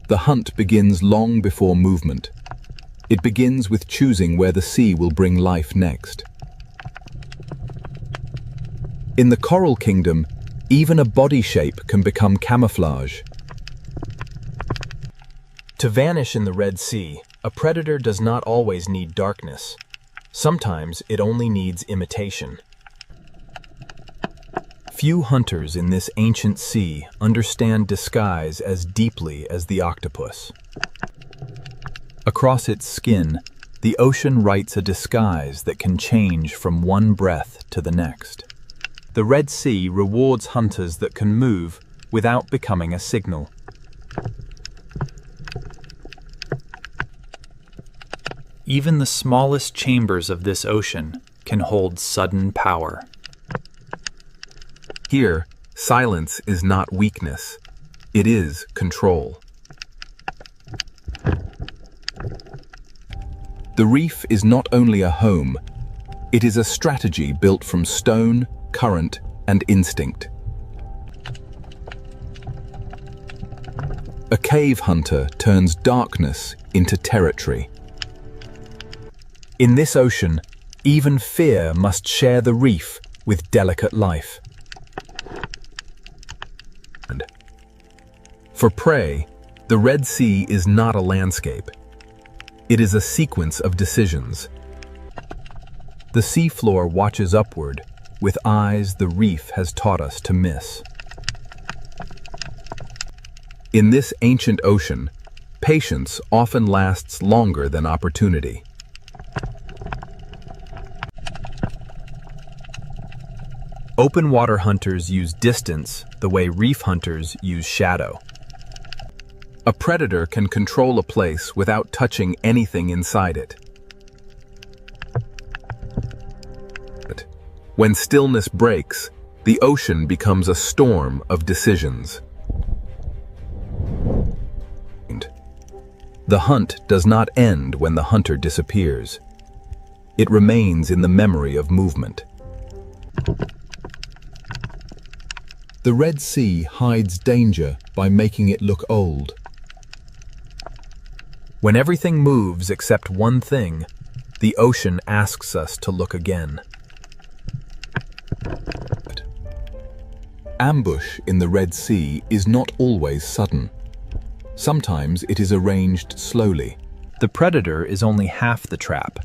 The hunt begins long before movement. It begins with choosing where the sea will bring life next. In the coral kingdom, even a body shape can become camouflage. To vanish in the Red Sea, a predator does not always need darkness. Sometimes it only needs imitation. Few hunters in this ancient sea understand disguise as deeply as the octopus. Across its skin, the ocean writes a disguise that can change from one breath to the next. The Red Sea rewards hunters that can move without becoming a signal. Even the smallest chambers of this ocean can hold sudden power. Here, silence is not weakness. It is control. The reef is not only a home, it is a strategy built from stone, current, and instinct. A cave hunter turns darkness into territory. In this ocean, even fear must share the reef with delicate life. For prey, the Red Sea is not a landscape. It is a sequence of decisions. The seafloor watches upward, with eyes the reef has taught us to miss. In this ancient ocean, patience often lasts longer than opportunity. Open water hunters use distance the way reef hunters use shadow. A predator can control a place without touching anything inside it. When stillness breaks, the ocean becomes a storm of decisions. The hunt does not end when the hunter disappears. It remains in the memory of movement. The Red Sea hides danger by making it look old. When everything moves except one thing, the ocean asks us to look again. Ambush in the Red Sea is not always sudden. Sometimes it is arranged slowly. The predator is only half the trap.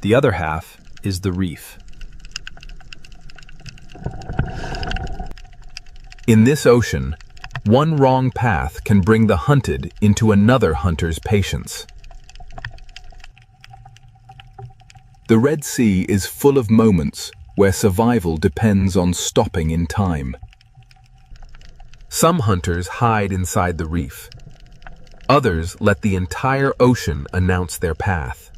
The other half is the reef. In this ocean, one wrong path can bring the hunted into another hunter's patience. The Red Sea is full of moments where survival depends on stopping in time. Some hunters hide inside the reef. Others let the entire ocean announce their path.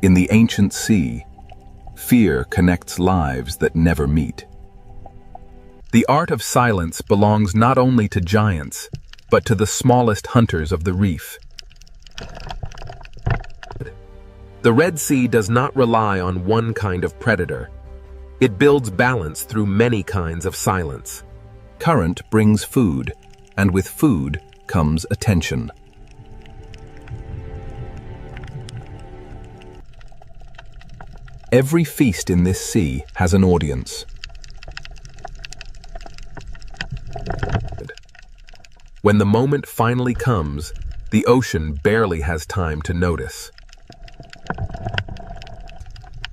In the ancient sea, fear connects lives that never meet. The art of silence belongs not only to giants, but to the smallest hunters of the reef. The Red Sea does not rely on one kind of predator. It builds balance through many kinds of silence. Current brings food, and with food comes attention. Every feast in this sea has an audience. When the moment finally comes, the ocean barely has time to notice.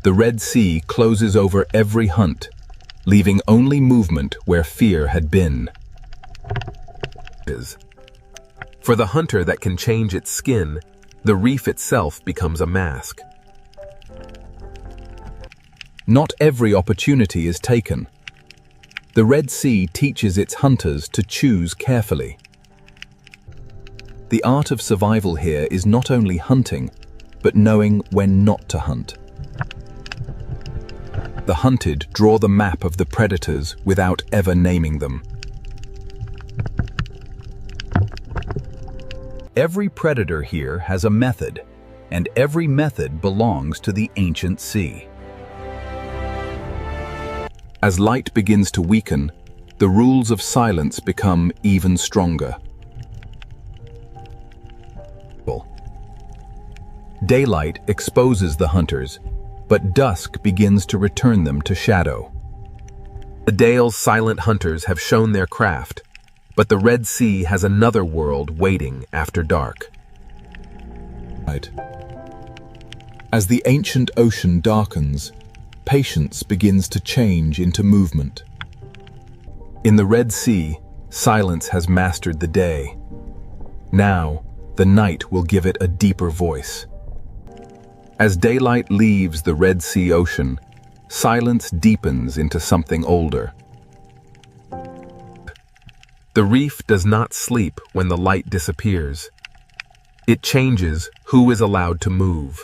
The Red Sea closes over every hunt, leaving only movement where fear had been. For the hunter that can change its skin, the reef itself becomes a mask. Not every opportunity is taken. The Red Sea teaches its hunters to choose carefully. The art of survival here is not only hunting, but knowing when not to hunt. The hunted draw the map of the predators without ever naming them. Every predator here has a method, and every method belongs to the ancient sea. As light begins to weaken, the rules of silence become even stronger. Daylight exposes the hunters, but dusk begins to return them to shadow. The Dale's silent hunters have shown their craft, but the Red Sea has another world waiting after dark. As the ancient ocean darkens, patience begins to change into movement. In the Red Sea, silence has mastered the day. Now, the night will give it a deeper voice. As daylight leaves the Red Sea ocean, silence deepens into something older. The reef does not sleep when the light disappears. It changes who is allowed to move.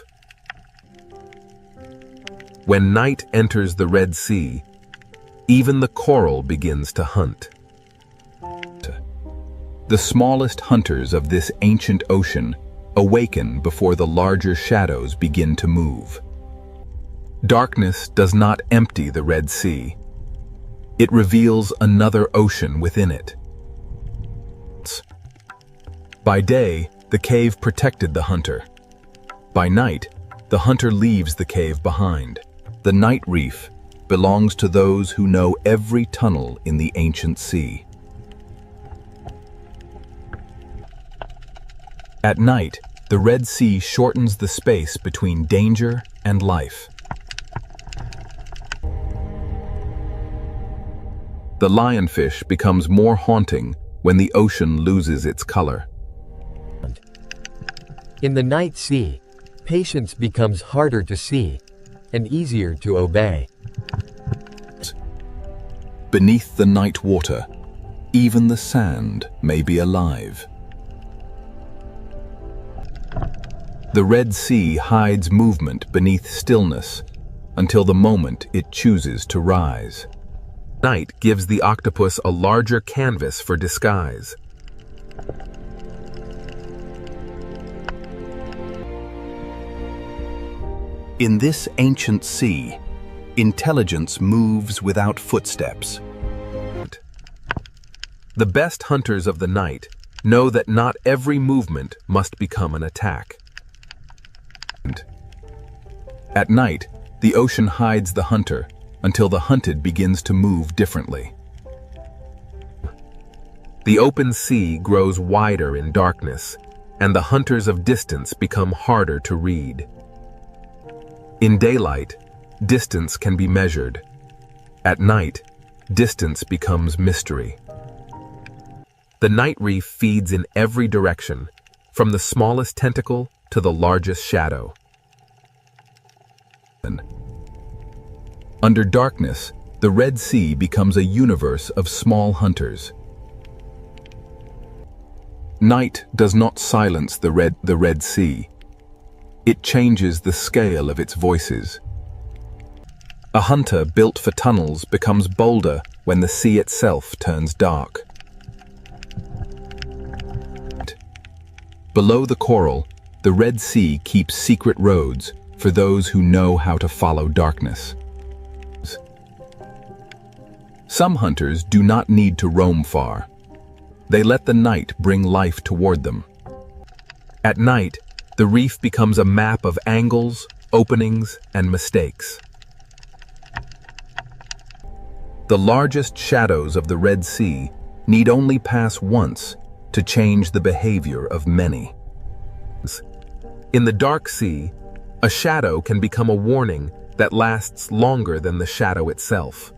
When night enters the Red Sea, even the coral begins to hunt. The smallest hunters of this ancient ocean awaken before the larger shadows begin to move. Darkness does not empty the Red Sea. It reveals another ocean within it. By day, the cave protected the hunter. By night, the hunter leaves the cave behind. The night reef belongs to those who know every tunnel in the ancient sea. At night, the Red Sea shortens the space between danger and life. The lionfish becomes more haunting when the ocean loses its color. In the night sea, patience becomes harder to see and easier to obey. Beneath the night water, even the sand may be alive. The Red Sea hides movement beneath stillness until the moment it chooses to rise. Night gives the octopus a larger canvas for disguise. In this ancient sea, intelligence moves without footsteps. The best hunters of the night know that not every movement must become an attack. At night, the ocean hides the hunter until the hunted begins to move differently. The open sea grows wider in darkness, and the hunters of distance become harder to read. In daylight, distance can be measured. At night, distance becomes mystery. The night reef feeds in every direction, from the smallest tentacle to the largest shadow. Under darkness, the Red Sea becomes a universe of small hunters. Night does not silence the Red Sea. It changes the scale of its voices. A hunter built for tunnels becomes bolder when the sea itself turns dark. Below the coral, the Red Sea keeps secret roads for those who know how to follow darkness. Some hunters do not need to roam far. They let the night bring life toward them. At night, the reef becomes a map of angles, openings, and mistakes. The largest shadows of the Red Sea need only pass once to change the behavior of many. In the dark sea, a shadow can become a warning that lasts longer than the shadow itself.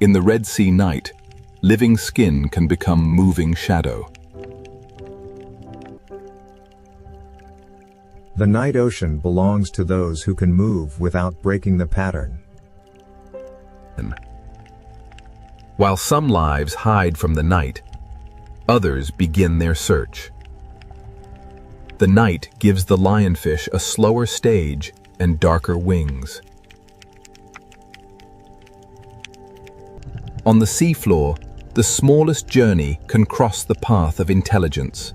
In the Red Sea night, living skin can become moving shadow. The night ocean belongs to those who can move without breaking the pattern. While some lives hide from the night, others begin their search. The night gives the lionfish a slower stage and darker wings. On the seafloor, the smallest journey can cross the path of intelligence.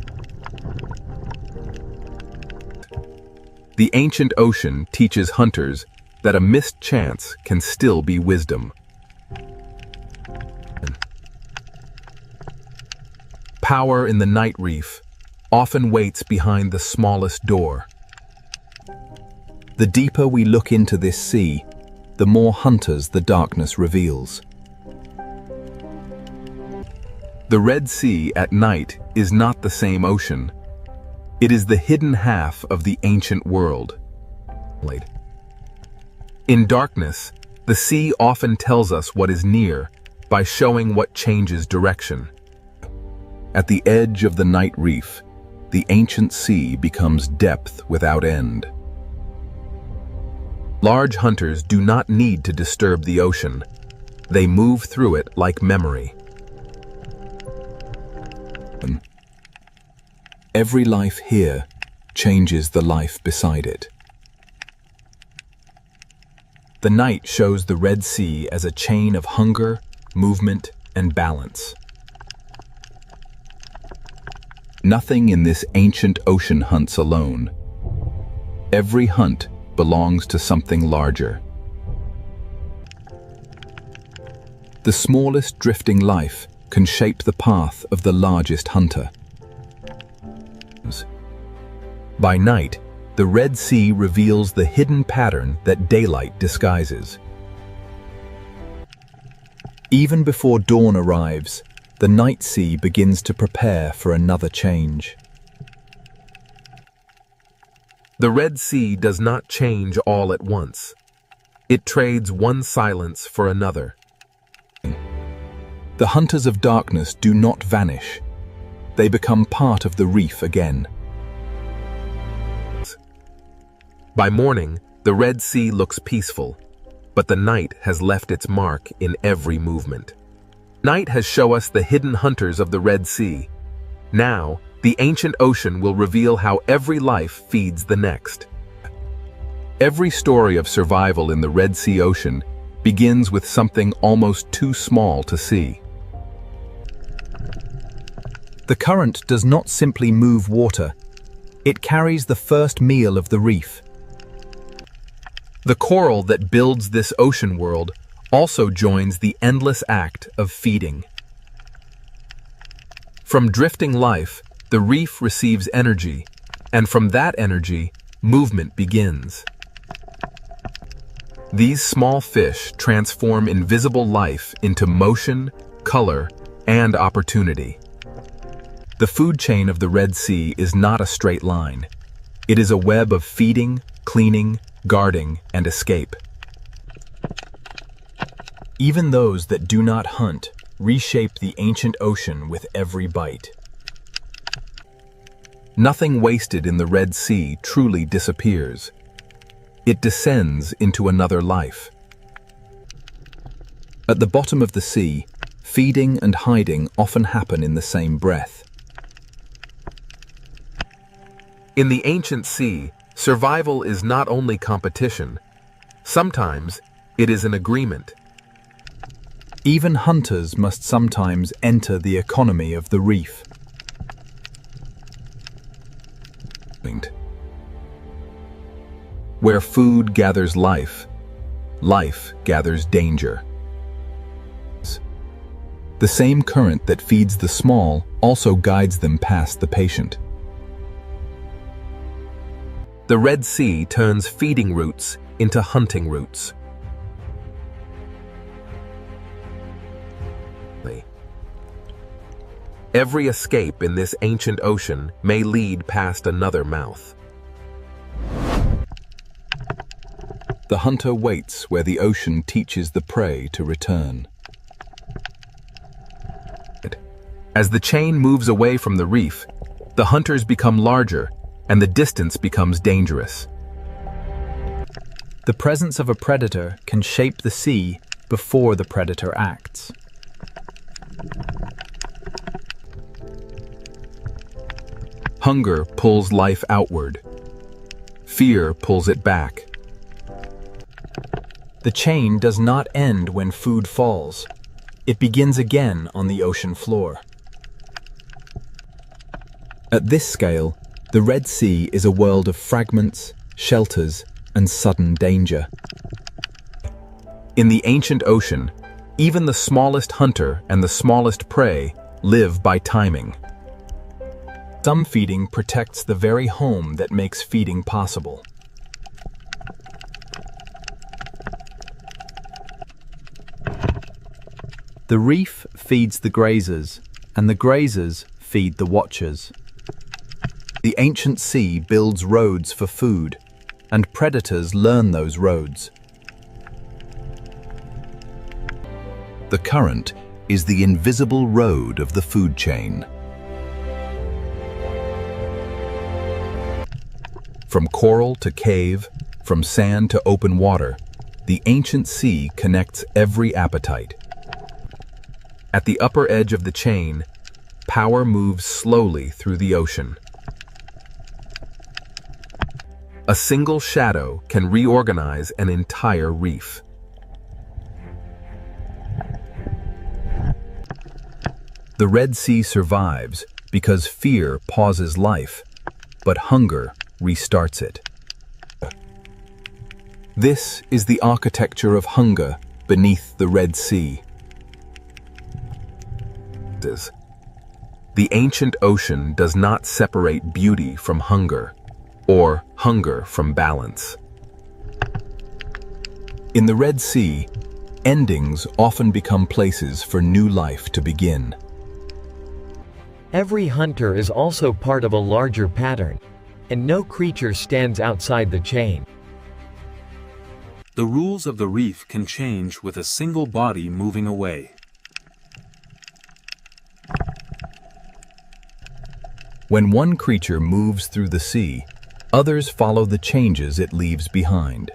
The ancient ocean teaches hunters that a missed chance can still be wisdom. Power in the night reef often waits behind the smallest door. The deeper we look into this sea, the more hunters the darkness reveals. The Red Sea at night is not the same ocean. It is the hidden half of the ancient world. In darkness, the sea often tells us what is near by showing what changes direction. At the edge of the night reef, the ancient sea becomes depth without end. Large hunters do not need to disturb the ocean. They move through it like memory. Every life here changes the life beside it. The night shows the Red Sea as a chain of hunger, movement, and balance. Nothing in this ancient ocean hunts alone. Every hunt belongs to something larger. The smallest drifting life can shape the path of the largest hunter. By night, the Red Sea reveals the hidden pattern that daylight disguises. Even before dawn arrives, the night sea begins to prepare for another change. The Red Sea does not change all at once. It trades one silence for another. The hunters of darkness do not vanish. They become part of the reef again. By morning, the Red Sea looks peaceful, but the night has left its mark in every movement. Night has shown us the hidden hunters of the Red Sea. Now, the ancient ocean will reveal how every life feeds the next. Every story of survival in the Red Sea ocean begins with something almost too small to see. The current does not simply move water. It carries the first meal of the reef. The coral that builds this ocean world also joins the endless act of feeding. From drifting life, the reef receives energy, and from that energy, movement begins. These small fish transform invisible life into motion, color, and opportunity. The food chain of the Red Sea is not a straight line. It is a web of feeding, cleaning, guarding, and escape. Even those that do not hunt reshape the ancient ocean with every bite. Nothing wasted in the Red Sea truly disappears. It descends into another life. At the bottom of the sea, feeding and hiding often happen in the same breath. In the ancient sea, survival is not only competition. Sometimes it is an agreement. Even hunters must sometimes enter the economy of the reef. Where food gathers life, life gathers danger. The same current that feeds the small also guides them past the patient. The Red Sea turns feeding routes into hunting routes. Every escape in this ancient ocean may lead past another mouth. The hunter waits where the ocean teaches the prey to return. As the chain moves away from the reef, the hunters become larger and the distance becomes dangerous. The presence of a predator can shape the sea before the predator acts. Hunger pulls life outward. Fear pulls it back. The chain does not end when food falls. It begins again on the ocean floor. At this scale, the Red Sea is a world of fragments, shelters, and sudden danger. In the ancient ocean, even the smallest hunter and the smallest prey live by timing. Some feeding protects the very home that makes feeding possible. The reef feeds the grazers, and the grazers feed the watchers. The ancient sea builds roads for food, and predators learn those roads. The current is the invisible road of the food chain. From coral to cave, from sand to open water, the ancient sea connects every appetite. At the upper edge of the chain, power moves slowly through the ocean. A single shadow can reorganize an entire reef. The Red Sea survives because fear pauses life, but hunger restarts it. This is the architecture of hunger beneath the Red Sea. The ancient ocean does not separate beauty from hunger, or hunger from balance. In the Red Sea, endings often become places for new life to begin. Every hunter is also part of a larger pattern, and no creature stands outside the chain. The rules of the reef can change with a single body moving away. When one creature moves through the sea, others follow the changes it leaves behind.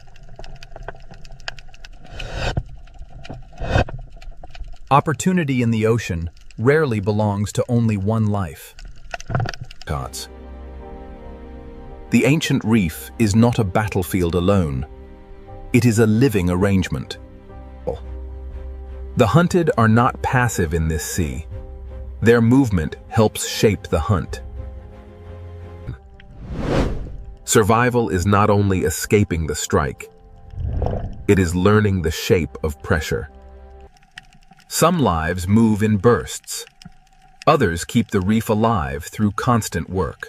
Opportunity in the ocean rarely belongs to only one life. The ancient reef is not a battlefield alone. It is a living arrangement. The hunted are not passive in this sea. Their movement helps shape the hunt. Survival is not only escaping the strike, it is learning the shape of pressure. Some lives move in bursts. Others keep the reef alive through constant work.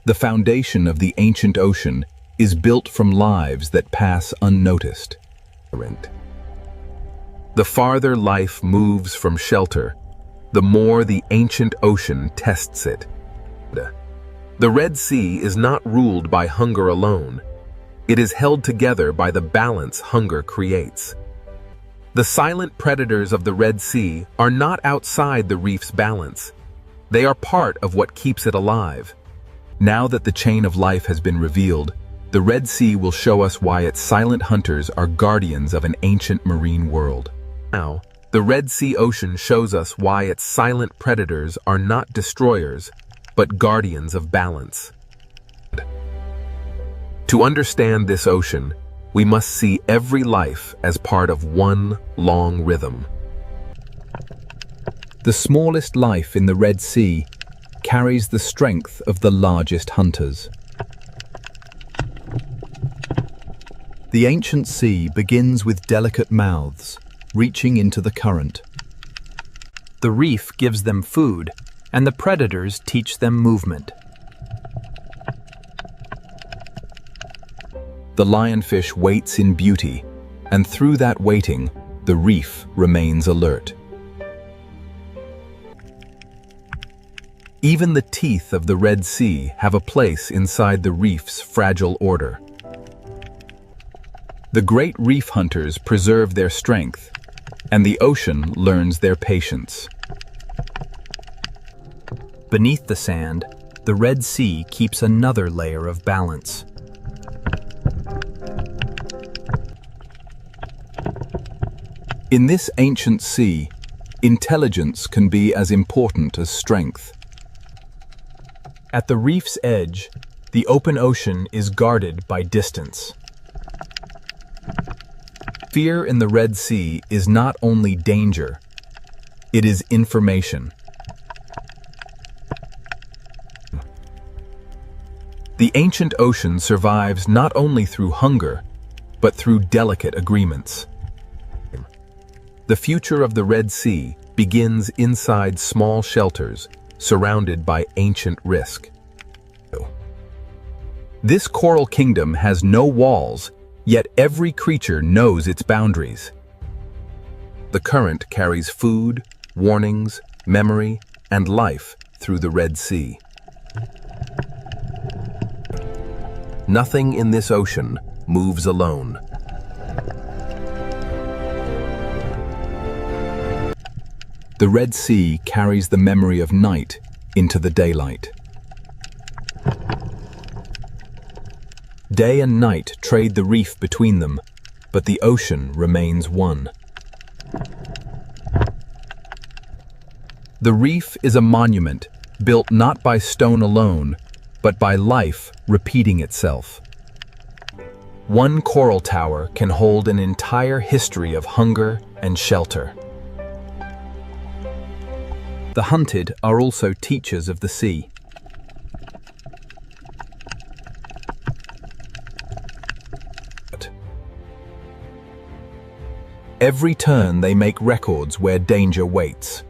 The foundation of the ancient ocean is built from lives that pass unnoticed. The farther life moves from shelter, the more the ancient ocean tests it. The Red Sea is not ruled by hunger alone. It is held together by the balance hunger creates. The silent predators of the Red Sea are not outside the reef's balance. They are part of what keeps it alive. Now that the chain of life has been revealed, the Red Sea will show us why its silent hunters are guardians of an ancient marine world. Now, the Red Sea ocean shows us why its silent predators are not destroyers, but guardians of balance. To understand this ocean, we must see every life as part of one long rhythm. The smallest life in the Red Sea carries the strength of the largest hunters. The ancient sea begins with delicate mouths, reaching into the current. The reef gives them food, and the predators teach them movement. The lionfish waits in beauty, and through that waiting, the reef remains alert. Even the teeth of the Red Sea have a place inside the reef's fragile order. The great reef hunters preserve their strength, and the ocean learns their patience. Beneath the sand, the Red Sea keeps another layer of balance. In this ancient sea, intelligence can be as important as strength. At the reef's edge, the open ocean is guarded by distance. Fear in the Red Sea is not only danger, it is information. The ancient ocean survives not only through hunger, but through delicate agreements. The future of the Red Sea begins inside small shelters, surrounded by ancient risk. This coral kingdom has no walls, yet every creature knows its boundaries. The current carries food, warnings, memory, and life through the Red Sea. Nothing in this ocean moves alone. The Red Sea carries the memory of night into the daylight. Day and night trade the reef between them, but the ocean remains one. The reef is a monument built not by stone alone, but by life repeating itself. One coral tower can hold an entire history of hunger and shelter. The hunted are also teachers of the sea. Every turn they make records where danger waits.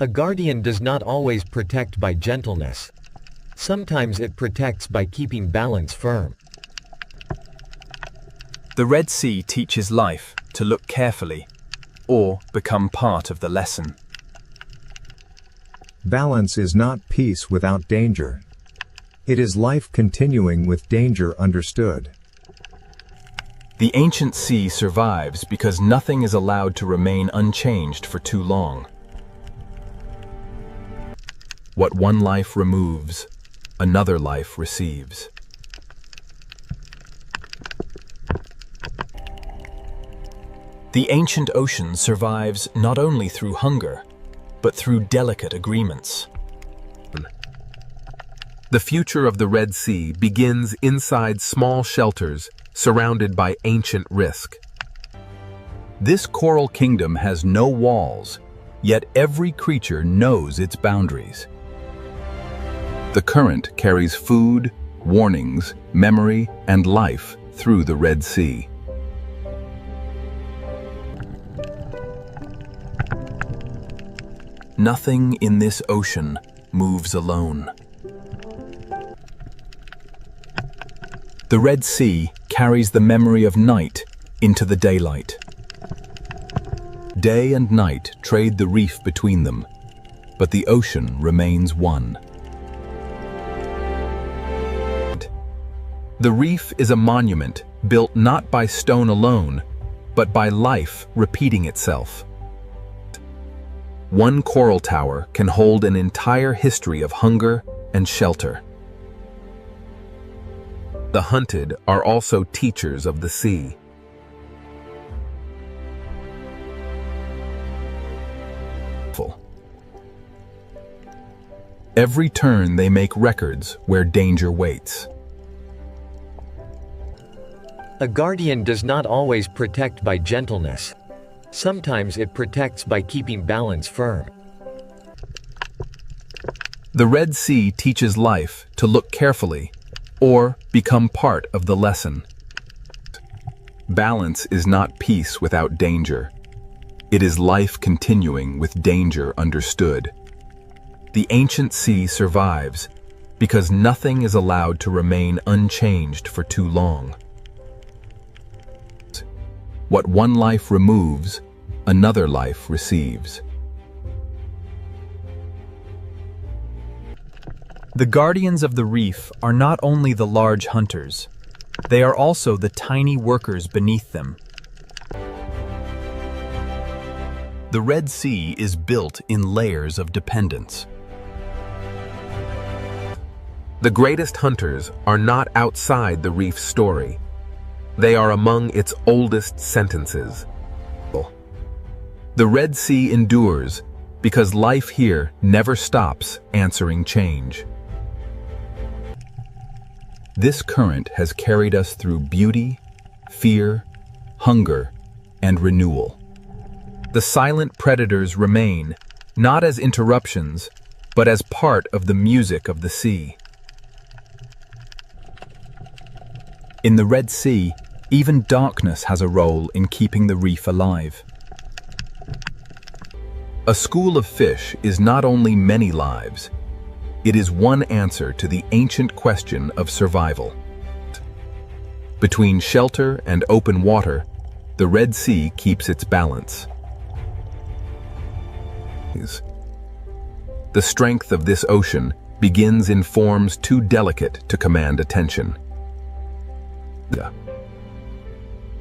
A guardian does not always protect by gentleness. Sometimes it protects by keeping balance firm. The Red Sea teaches life to look carefully or become part of the lesson. Balance is not peace without danger. It is life continuing with danger understood. The ancient sea survives because nothing is allowed to remain unchanged for too long. What one life removes, another life receives. The ancient ocean survives not only through hunger, but through delicate agreements. The future of the Red Sea begins inside small shelters surrounded by ancient risk. This coral kingdom has no walls, yet every creature knows its boundaries. The current carries food, warnings, memory, and life through the Red Sea. Nothing in this ocean moves alone. The Red Sea carries the memory of night into the daylight. Day and night trade the reef between them, but the ocean remains one. The reef is a monument built not by stone alone, but by life repeating itself. One coral tower can hold an entire history of hunger and shelter. The hunted are also teachers of the sea. Every turn they make records where danger waits. A guardian does not always protect by gentleness. Sometimes it protects by keeping balance firm. The Red Sea teaches life to look carefully or become part of the lesson. Balance is not peace without danger. It is life continuing with danger understood. The ancient sea survives because nothing is allowed to remain unchanged for too long. What one life removes, another life receives. The guardians of the reef are not only the large hunters, they are also the tiny workers beneath them. The Red Sea is built in layers of dependence. The greatest hunters are not outside the reef's story. They are among its oldest sentences. The Red Sea endures because life here never stops answering change. This current has carried us through beauty, fear, hunger, and renewal. The silent predators remain, not as interruptions, but as part of the music of the sea. In the Red Sea, even darkness has a role in keeping the reef alive. A school of fish is not only many lives, it is one answer to the ancient question of survival. Between shelter and open water, the Red Sea keeps its balance. The strength of this ocean begins in forms too delicate to command attention.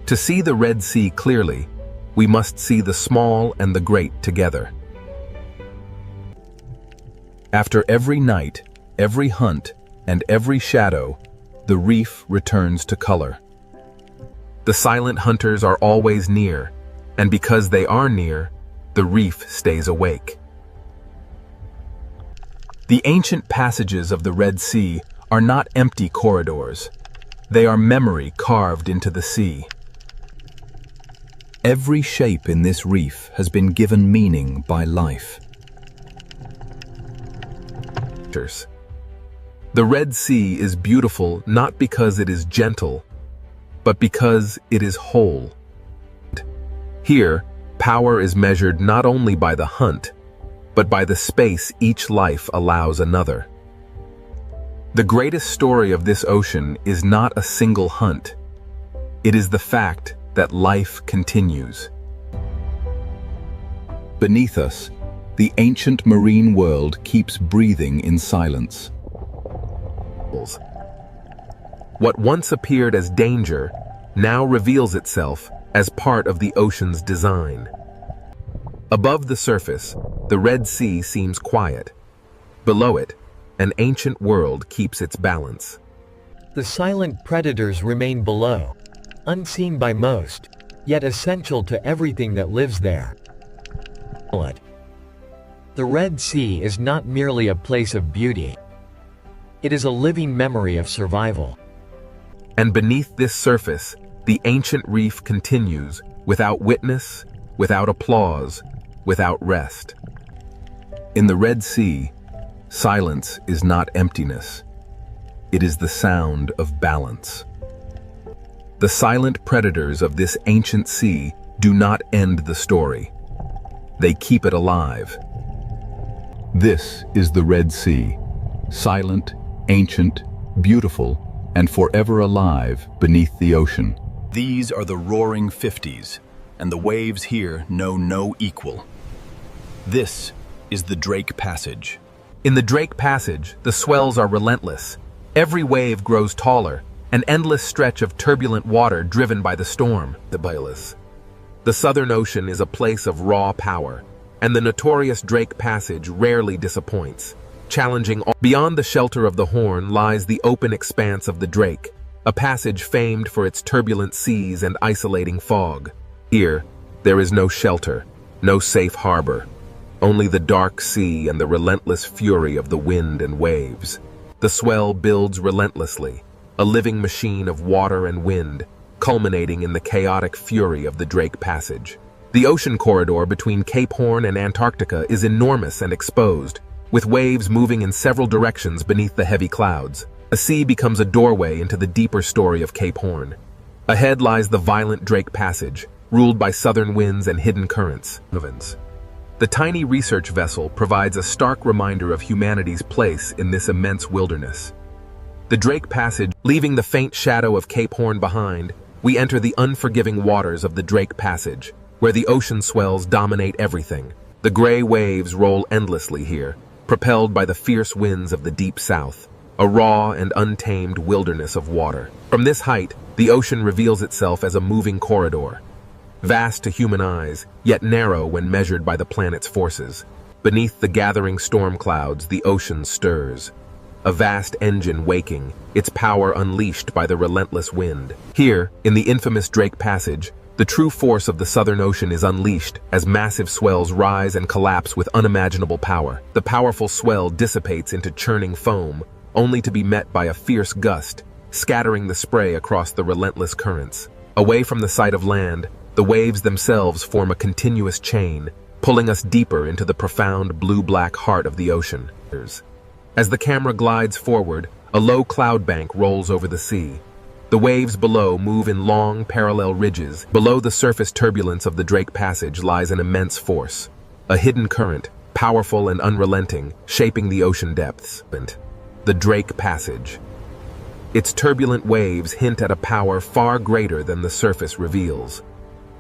To see the Red Sea clearly, we must see the small and the great together. After every night, every hunt, and every shadow, the reef returns to color. The silent hunters are always near, and because they are near, the reef stays awake. The ancient passages of the Red Sea are not empty corridors. They are memory carved into the sea. Every shape in this reef has been given meaning by life. The Red Sea is beautiful not because it is gentle, but because it is whole. Here, power is measured not only by the hunt, but by the space each life allows another. The greatest story of this ocean is not a single hunt. It is the fact that life continues. Beneath us, the ancient marine world keeps breathing in silence. What once appeared as danger now reveals itself as part of the ocean's design. Above the surface, the Red Sea seems quiet. Below it, an ancient world keeps its balance. The silent predators remain below, unseen by most, yet essential to everything that lives there. The Red Sea is not merely a place of beauty. It is a living memory of survival. And beneath this surface, the ancient reef continues, without witness, without applause, without rest. In the Red Sea, silence is not emptiness. It is the sound of balance. The silent predators of this ancient sea do not end the story. They keep it alive. This is the Red Sea, silent, ancient, beautiful, and forever alive beneath the ocean. These are the roaring 50s, and the waves here know no equal. This is the Drake Passage. In the Drake Passage, the swells are relentless. Every wave grows taller, an endless stretch of turbulent water driven by the storm, the Bayless. The Southern Ocean is a place of raw power, and the notorious Drake Passage rarely disappoints. Challenging all. Beyond the shelter of the Horn lies the open expanse of the Drake, a passage famed for its turbulent seas and isolating fog. Here, there is no shelter, no safe harbor, only the dark sea and the relentless fury of the wind and waves. The swell builds relentlessly, a living machine of water and wind, culminating in the chaotic fury of the Drake Passage. The ocean corridor between Cape Horn and Antarctica is enormous and exposed, with waves moving in several directions beneath the heavy clouds. A sea becomes a doorway into the deeper story of Cape Horn. Ahead lies the violent Drake Passage, ruled by southern winds and hidden currents. The tiny research vessel provides a stark reminder of humanity's place in this immense wilderness. The Drake Passage, leaving the faint shadow of Cape Horn behind, we enter the unforgiving waters of the Drake Passage, where the ocean swells dominate everything. The gray waves roll endlessly here, propelled by the fierce winds of the deep south, a raw and untamed wilderness of water. From this height, the ocean reveals itself as a moving corridor, vast to human eyes, yet narrow when measured by the planet's forces. Beneath the gathering storm clouds, the ocean stirs, a vast engine waking, its power unleashed by the relentless wind. Here, in the infamous Drake Passage, the true force of the Southern Ocean is unleashed as massive swells rise and collapse with unimaginable power. The powerful swell dissipates into churning foam, only to be met by a fierce gust, scattering the spray across the relentless currents. Away from the sight of land, the waves themselves form a continuous chain, pulling us deeper into the profound blue-black heart of the ocean. As the camera glides forward, a low cloud bank rolls over the sea. The waves below move in long, parallel ridges. Below the surface turbulence of the Drake Passage lies an immense force, a hidden current, powerful and unrelenting, shaping the ocean depths. The Drake Passage. Its turbulent waves hint at a power far greater than the surface reveals.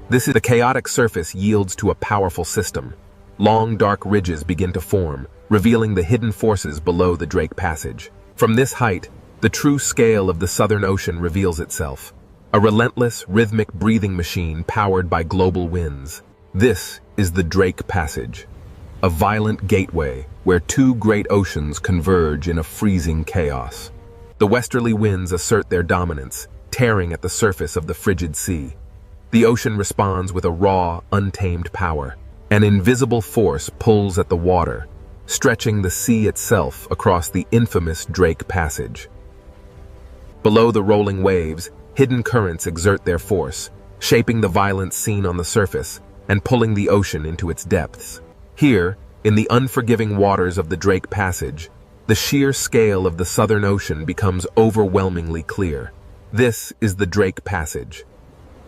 The chaotic surface yields to a powerful system. Long, dark ridges begin to form, revealing the hidden forces below the Drake Passage. From this height, the true scale of the Southern Ocean reveals itself, a relentless, rhythmic breathing machine powered by global winds. This is the Drake Passage. a violent gateway where two great oceans converge in a freezing chaos. The westerly winds assert their dominance, tearing at the surface of the frigid sea. The ocean responds with a raw, untamed power. An invisible force pulls at the water, stretching the sea itself across the infamous Drake Passage. Below the rolling waves, hidden currents exert their force, shaping the violent scene on the surface and pulling the ocean into its depths. Here, in the unforgiving waters of the Drake Passage, the sheer scale of the Southern Ocean becomes overwhelmingly clear. This is the Drake Passage,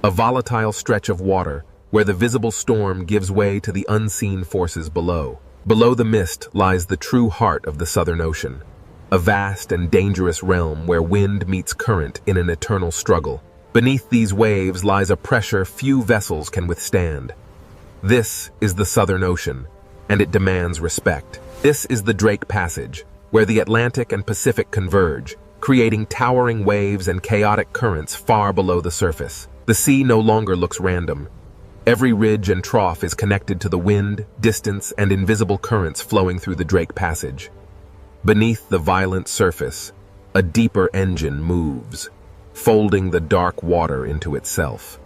a volatile stretch of water where the visible storm gives way to the unseen forces below. Below the mist lies the true heart of the Southern Ocean, a vast and dangerous realm where wind meets current in an eternal struggle. Beneath these waves lies a pressure few vessels can withstand. This is the Southern Ocean, and it demands respect. This is the Drake Passage, where the Atlantic and Pacific converge, creating towering waves and chaotic currents far below the surface. The sea no longer looks random. Every ridge and trough is connected to the wind, distance, and invisible currents flowing through the Drake Passage. Beneath the violent surface, a deeper engine moves, folding the dark water into itself.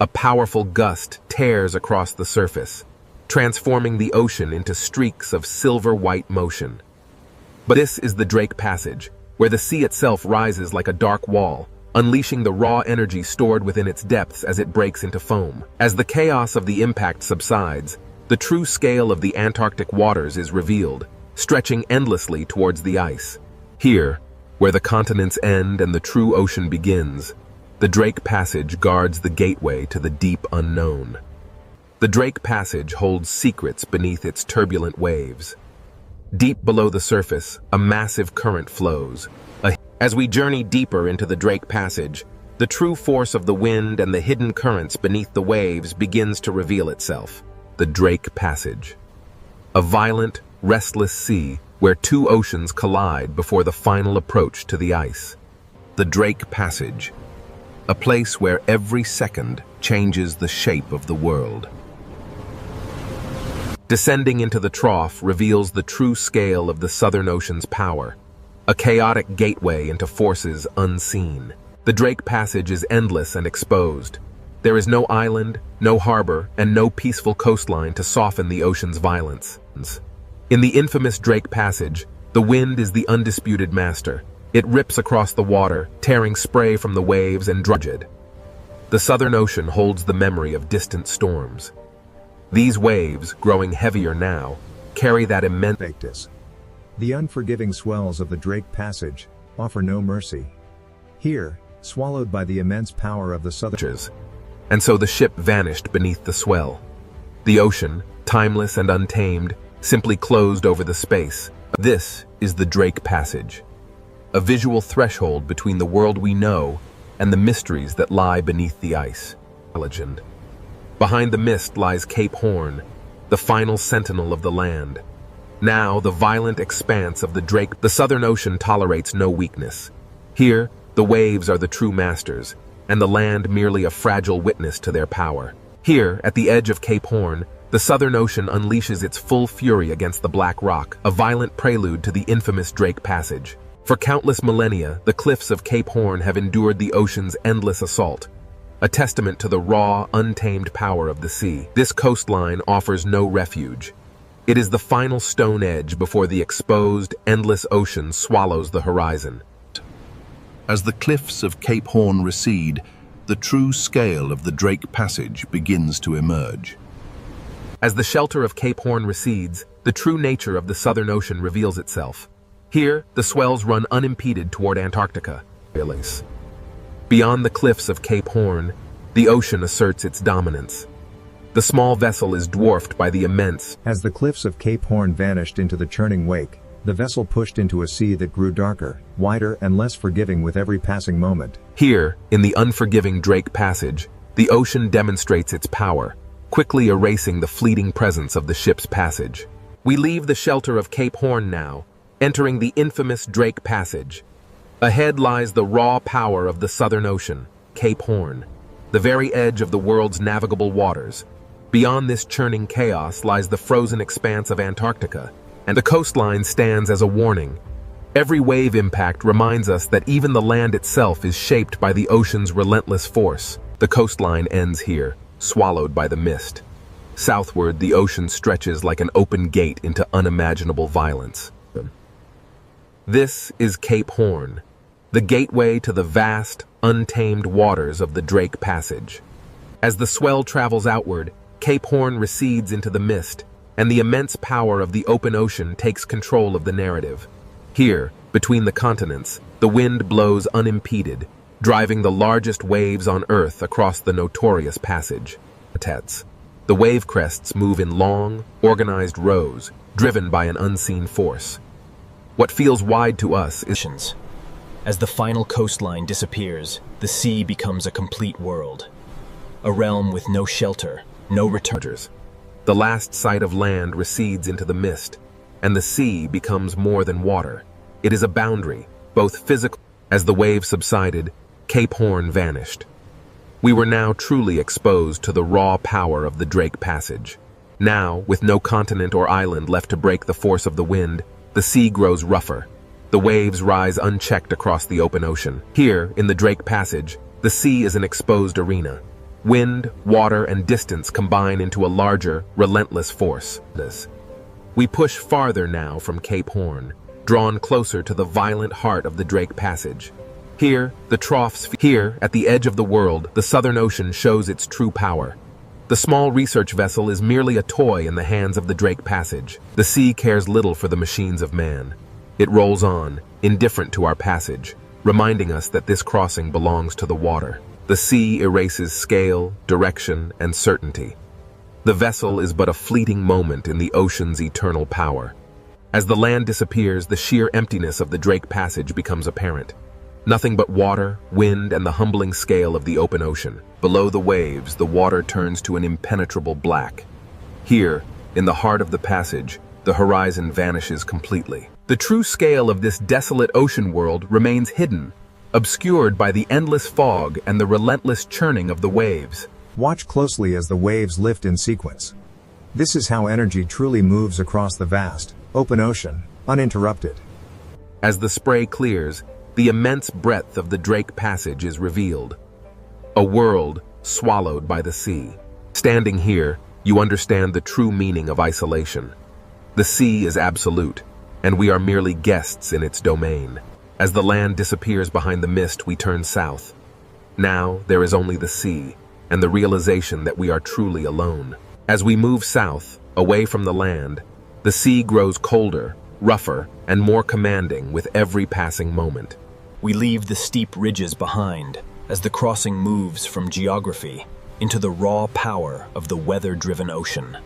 A powerful gust tears across the surface, transforming the ocean into streaks of silver-white motion. But this is the Drake Passage, where the sea itself rises like a dark wall, unleashing the raw energy stored within its depths as it breaks into foam. As the chaos of the impact subsides, the true scale of the Antarctic waters is revealed, stretching endlessly towards the ice. Here, where the continents end and the true ocean begins, the Drake Passage guards the gateway to the deep unknown. The Drake Passage holds secrets beneath its turbulent waves. Deep below the surface, a massive current flows. As we journey deeper into the Drake Passage, the true force of the wind and the hidden currents beneath the waves begins to reveal itself. The Drake Passage, a violent, restless sea where two oceans collide before the final approach to the ice. The Drake Passage, a place where every second changes the shape of the world. Descending into the trough reveals the true scale of the Southern Ocean's power, a chaotic gateway into forces unseen. The Drake Passage is endless and exposed. There is no island, no harbor, and no peaceful coastline to soften the ocean's violence. In the infamous Drake Passage, the wind is the undisputed master. It rips across the water, tearing spray from the waves and drudged. The Southern Ocean holds the memory of distant storms. These waves, growing heavier now, carry that immense. The unforgiving swells of the Drake Passage offer no mercy. Here, swallowed by the immense power of the Southern. And so the ship vanished beneath the swell. The ocean, timeless and untamed, simply closed over the space. This is the Drake Passage, a visual threshold between the world we know and the mysteries that lie beneath the ice. Legend. Behind the mist lies Cape Horn, the final sentinel of the land. Now, the violent expanse of the Southern Ocean tolerates no weakness. Here, the waves are the true masters, and the land merely a fragile witness to their power. Here, at the edge of Cape Horn, the Southern Ocean unleashes its full fury against the Black Rock, a violent prelude to the infamous Drake Passage. For countless millennia, the cliffs of Cape Horn have endured the ocean's endless assault, a testament to the raw, untamed power of the sea. This coastline offers no refuge. It is the final stone edge before the exposed, endless ocean swallows the horizon. As the cliffs of Cape Horn recede, the true scale of the Drake Passage begins to emerge. As the shelter of Cape Horn recedes, the true nature of the Southern Ocean reveals itself. Here, the swells run unimpeded toward Antarctica. Beyond the cliffs of Cape Horn, the ocean asserts its dominance. The small vessel is dwarfed by the immense. As the cliffs of Cape Horn vanished into the churning wake, the vessel pushed into a sea that grew darker, wider, and less forgiving with every passing moment. Here, in the unforgiving Drake Passage, the ocean demonstrates its power, quickly erasing the fleeting presence of the ship's passage. We leave the shelter of Cape Horn now, entering the infamous Drake Passage. Ahead lies the raw power of the Southern Ocean, Cape Horn, the very edge of the world's navigable waters. Beyond this churning chaos lies the frozen expanse of Antarctica, and the coastline stands as a warning. Every wave impact reminds us that even the land itself is shaped by the ocean's relentless force. The coastline ends here, swallowed by the mist. Southward, the ocean stretches like an open gate into unimaginable violence. This is Cape Horn, the gateway to the vast, untamed waters of the Drake Passage. As the swell travels outward, Cape Horn recedes into the mist, and the immense power of the open ocean takes control of the narrative. Here, between the continents, the wind blows unimpeded, driving the largest waves on Earth across the notorious passage. The wave crests move in long, organized rows, driven by an unseen force. What feels wide to us is... As the final coastline disappears, the sea becomes a complete world. A realm with no shelter, no return. The last sight of land recedes into the mist, and the sea becomes more than water. It is a boundary, both physical. As the waves subsided, Cape Horn vanished. We were now truly exposed to the raw power of the Drake Passage. Now, with no continent or island left to break the force of the wind, the sea grows rougher. The waves rise unchecked across the open ocean. Here, in the Drake Passage, the sea is an exposed arena. Wind, water, and distance combine into a larger, relentless force. We push farther now from Cape Horn, drawn closer to the violent heart of the Drake Passage. Here, Here, at the edge of the world, the Southern Ocean shows its true power. The small research vessel is merely a toy in the hands of the Drake Passage. The sea cares little for the machines of man. It rolls on, indifferent to our passage, reminding us that this crossing belongs to the water. The sea erases scale, direction, and certainty. The vessel is but a fleeting moment in the ocean's eternal power. As the land disappears, the sheer emptiness of the Drake Passage becomes apparent. Nothing but water, wind, and the humbling scale of the open ocean. Below the waves, the water turns to an impenetrable black. Here, in the heart of the passage, the horizon vanishes completely. The true scale of this desolate ocean world remains hidden, obscured by the endless fog and the relentless churning of the waves. Watch closely as the waves lift in sequence. This is how energy truly moves across the vast, open ocean, uninterrupted. As the spray clears, the immense breadth of the Drake Passage is revealed. A world swallowed by the sea. Standing here, you understand the true meaning of isolation. The sea is absolute, and we are merely guests in its domain. As the land disappears behind the mist, we turn south. Now, there is only the sea, and the realization that we are truly alone. As we move south, away from the land, the sea grows colder, rougher, and more commanding with every passing moment. We leave the steep ridges behind as the crossing moves from geography into the raw power of the weather-driven ocean.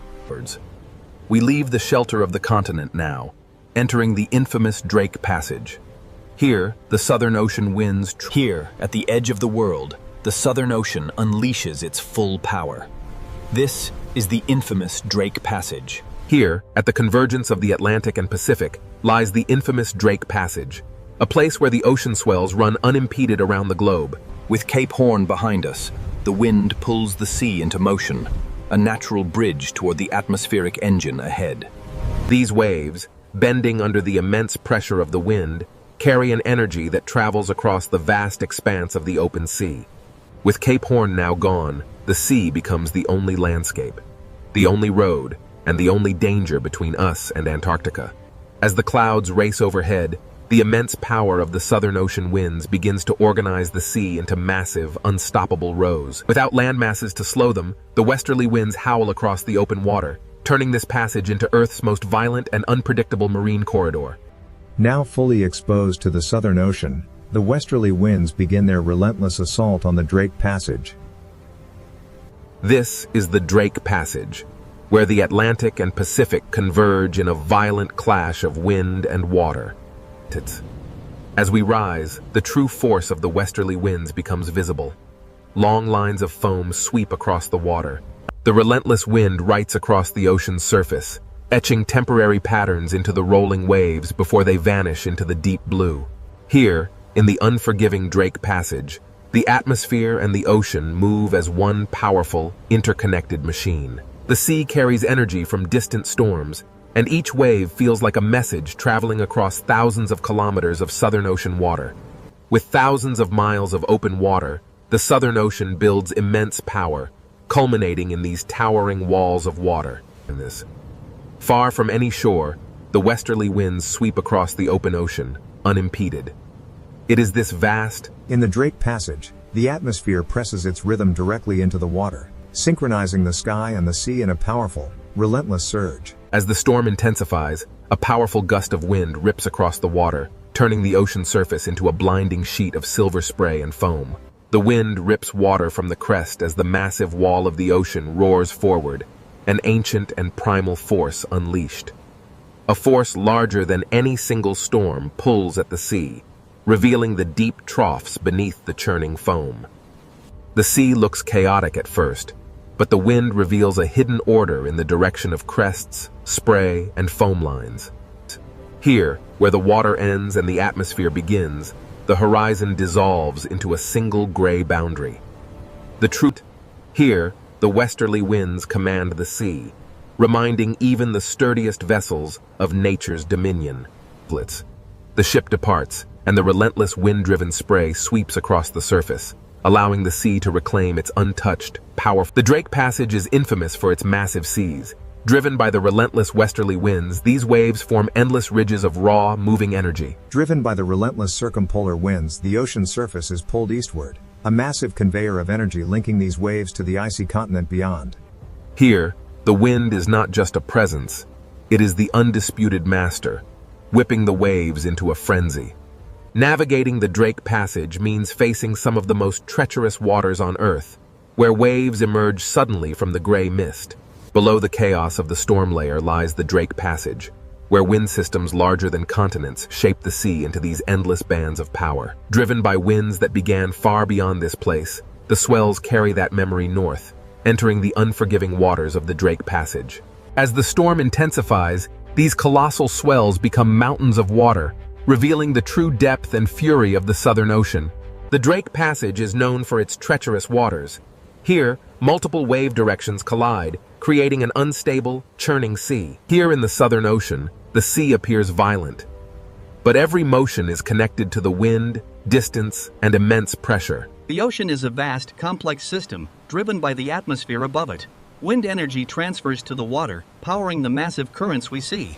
We leave the shelter of the continent now, entering the infamous Drake Passage. Here, the Southern Ocean winds. Here, at the edge of the world, the Southern Ocean unleashes its full power. This is the infamous Drake Passage. Here, at the convergence of the Atlantic and Pacific, lies the infamous Drake Passage, a place where the ocean swells run unimpeded around the globe. With Cape Horn behind us, the wind pulls the sea into motion, a natural bridge toward the atmospheric engine ahead. These waves, bending under the immense pressure of the wind, carry an energy that travels across the vast expanse of the open sea. With Cape Horn now gone, the sea becomes the only landscape, the only road, and the only danger between us and Antarctica. As the clouds race overhead, the immense power of the Southern Ocean winds begins to organize the sea into massive, unstoppable rows. Without landmasses to slow them, the westerly winds howl across the open water, turning this passage into Earth's most violent and unpredictable marine corridor. Now fully exposed to the Southern Ocean, the westerly winds begin their relentless assault on the Drake Passage. This is the Drake Passage, where the Atlantic and Pacific converge in a violent clash of wind and water. As we rise, the true force of the westerly winds becomes visible. Long lines of foam sweep across the water. The relentless wind writes across the ocean's surface, etching temporary patterns into the rolling waves before they vanish into the deep blue. Here, in the unforgiving Drake Passage, the atmosphere and the ocean move as one powerful, interconnected machine. The sea carries energy from distant storms, and each wave feels like a message traveling across thousands of kilometers of Southern Ocean water. With thousands of miles of open water, the Southern Ocean builds immense power, culminating in these towering walls of water. Far from any shore, the westerly winds sweep across the open ocean, unimpeded. It is this vast... In the Drake Passage, the atmosphere presses its rhythm directly into the water, synchronizing the sky and the sea in a powerful, relentless surge. As the storm intensifies, a powerful gust of wind rips across the water, turning the ocean surface into a blinding sheet of silver spray and foam. The wind rips water from the crest as the massive wall of the ocean roars forward, an ancient and primal force unleashed. A force larger than any single storm pulls at the sea, revealing the deep troughs beneath the churning foam. The sea looks chaotic at first, but the wind reveals a hidden order in the direction of crests, spray, and foam lines. Here, where the water ends and the atmosphere begins, the horizon dissolves into a single gray boundary. Here, the westerly winds command the sea, reminding even the sturdiest vessels of nature's dominion. The ship departs, and the relentless wind-driven spray sweeps across the surface, allowing the sea to reclaim its untouched, powerful... The Drake Passage is infamous for its massive seas. Driven by the relentless westerly winds, these waves form endless ridges of raw, moving energy. Driven by the relentless circumpolar winds, the ocean surface is pulled eastward, a massive conveyor of energy linking these waves to the icy continent beyond. Here, the wind is not just a presence, it is the undisputed master, whipping the waves into a frenzy. Navigating the Drake Passage means facing some of the most treacherous waters on Earth, where waves emerge suddenly from the gray mist. Below the chaos of the storm layer lies the Drake Passage, where wind systems larger than continents shape the sea into these endless bands of power. Driven by winds that began far beyond this place, the swells carry that memory north, entering the unforgiving waters of the Drake Passage. As the storm intensifies, these colossal swells become mountains of water, revealing the true depth and fury of the Southern Ocean. The Drake Passage is known for its treacherous waters. Here, multiple wave directions collide, creating an unstable, churning sea. Here in the Southern Ocean, the sea appears violent. But every motion is connected to the wind, distance, and immense pressure. The ocean is a vast, complex system, driven by the atmosphere above it. Wind energy transfers to the water, powering the massive currents we see.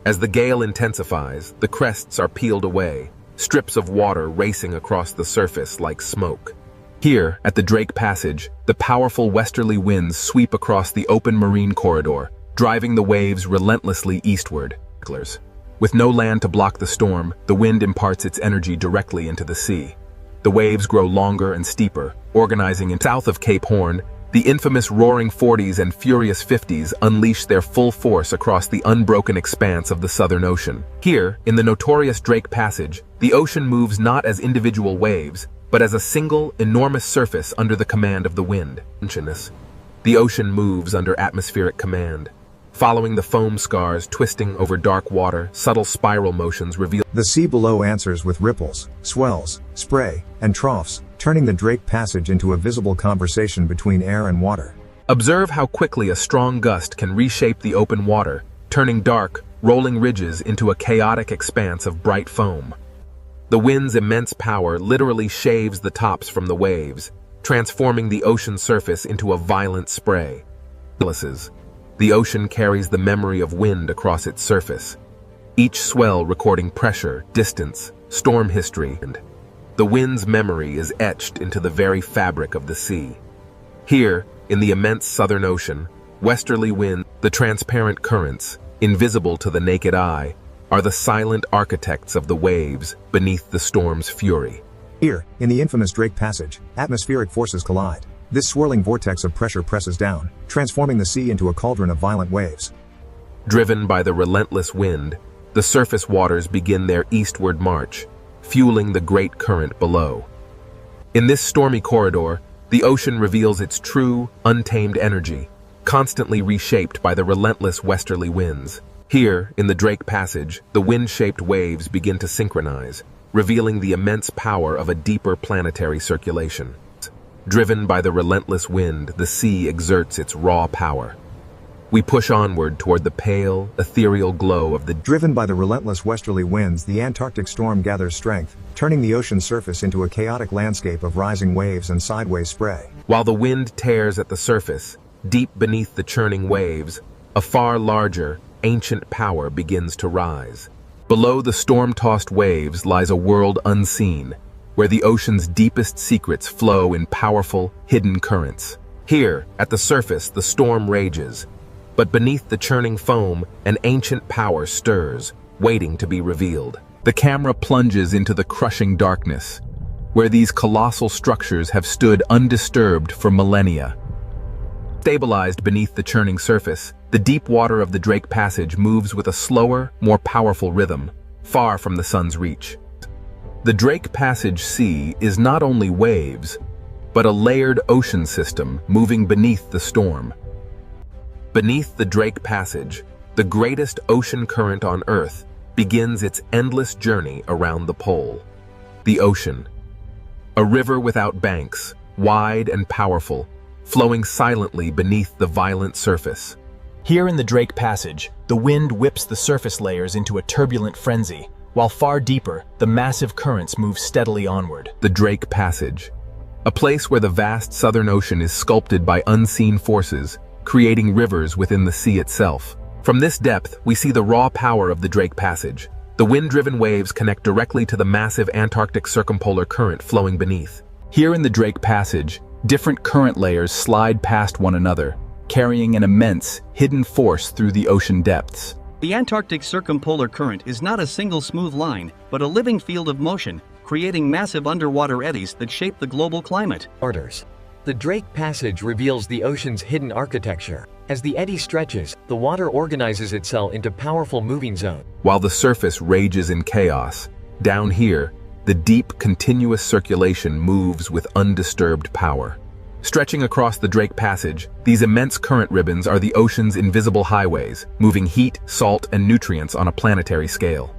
As the gale intensifies, the crests are peeled away, strips of water racing across the surface like smoke. Here, at the Drake Passage, the powerful westerly winds sweep across the open marine corridor, driving the waves relentlessly eastward. With no land to block the storm, the wind imparts its energy directly into the sea. The waves grow longer and steeper, organizing in south of Cape Horn. The infamous Roaring 40s and Furious 50s unleash their full force across the unbroken expanse of the Southern Ocean. Here, in the notorious Drake Passage, the ocean moves not as individual waves, but as a single, enormous surface under the command of the wind. The ocean moves under atmospheric command. Following the foam scars twisting over dark water, subtle spiral motions reveal... The sea below answers with ripples, swells, spray, and troughs, turning the Drake Passage into a visible conversation between air and water. Observe how quickly a strong gust can reshape the open water, turning dark, rolling ridges into a chaotic expanse of bright foam. The wind's immense power literally shaves the tops from the waves, transforming the ocean surface into a violent spray. The ocean carries the memory of wind across its surface, each swell recording pressure, distance, storm history, and the wind's memory is etched into the very fabric of the sea. Here, in the immense Southern Ocean, westerly wind, the transparent currents, invisible to the naked eye, are the silent architects of the waves beneath the storm's fury. Here, in the infamous Drake Passage, atmospheric forces collide. This swirling vortex of pressure presses down, transforming the sea into a cauldron of violent waves. Driven by the relentless wind, the surface waters begin their eastward march, fueling the great current below. In this stormy corridor, the ocean reveals its true, untamed energy, constantly reshaped by the relentless westerly winds. Here, in the Drake Passage, the wind-shaped waves begin to synchronize, revealing the immense power of a deeper planetary circulation. Driven by the relentless wind, the sea exerts its raw power. We push onward toward the pale, ethereal glow of the... Driven by the relentless westerly winds, the Antarctic storm gathers strength, turning the ocean surface into a chaotic landscape of rising waves and sideways spray. While the wind tears at the surface, deep beneath the churning waves, a far larger, ancient power begins to rise. Below the storm-tossed waves lies a world unseen, where the ocean's deepest secrets flow in powerful, hidden currents. Here, at the surface, the storm rages, but beneath the churning foam, an ancient power stirs, waiting to be revealed. The camera plunges into the crushing darkness, where these colossal structures have stood undisturbed for millennia. Stabilized beneath the churning surface, the deep water of the Drake Passage moves with a slower, more powerful rhythm, far from the sun's reach. The Drake Passage Sea is not only waves, but a layered ocean system moving beneath the storm. Beneath the Drake Passage, the greatest ocean current on Earth begins its endless journey around the pole. The ocean. A river without banks, wide and powerful, flowing silently beneath the violent surface. Here in the Drake Passage, the wind whips the surface layers into a turbulent frenzy, while far deeper, the massive currents move steadily onward. The Drake Passage. A place where the vast Southern Ocean is sculpted by unseen forces, creating rivers within the sea itself. From this depth, we see the raw power of the Drake Passage. The wind-driven waves connect directly to the massive Antarctic circumpolar current flowing beneath. Here in the Drake Passage, different current layers slide past one another, carrying an immense, hidden force through the ocean depths. The Antarctic circumpolar current is not a single smooth line, but a living field of motion, creating massive underwater eddies that shape the global climate. The Drake Passage reveals the ocean's hidden architecture. As the eddy stretches, the water organizes itself into powerful moving zones. While the surface rages in chaos, down here, the deep, continuous circulation moves with undisturbed power. Stretching across the Drake Passage, these immense current ribbons are the ocean's invisible highways, moving heat, salt, and nutrients on a planetary scale.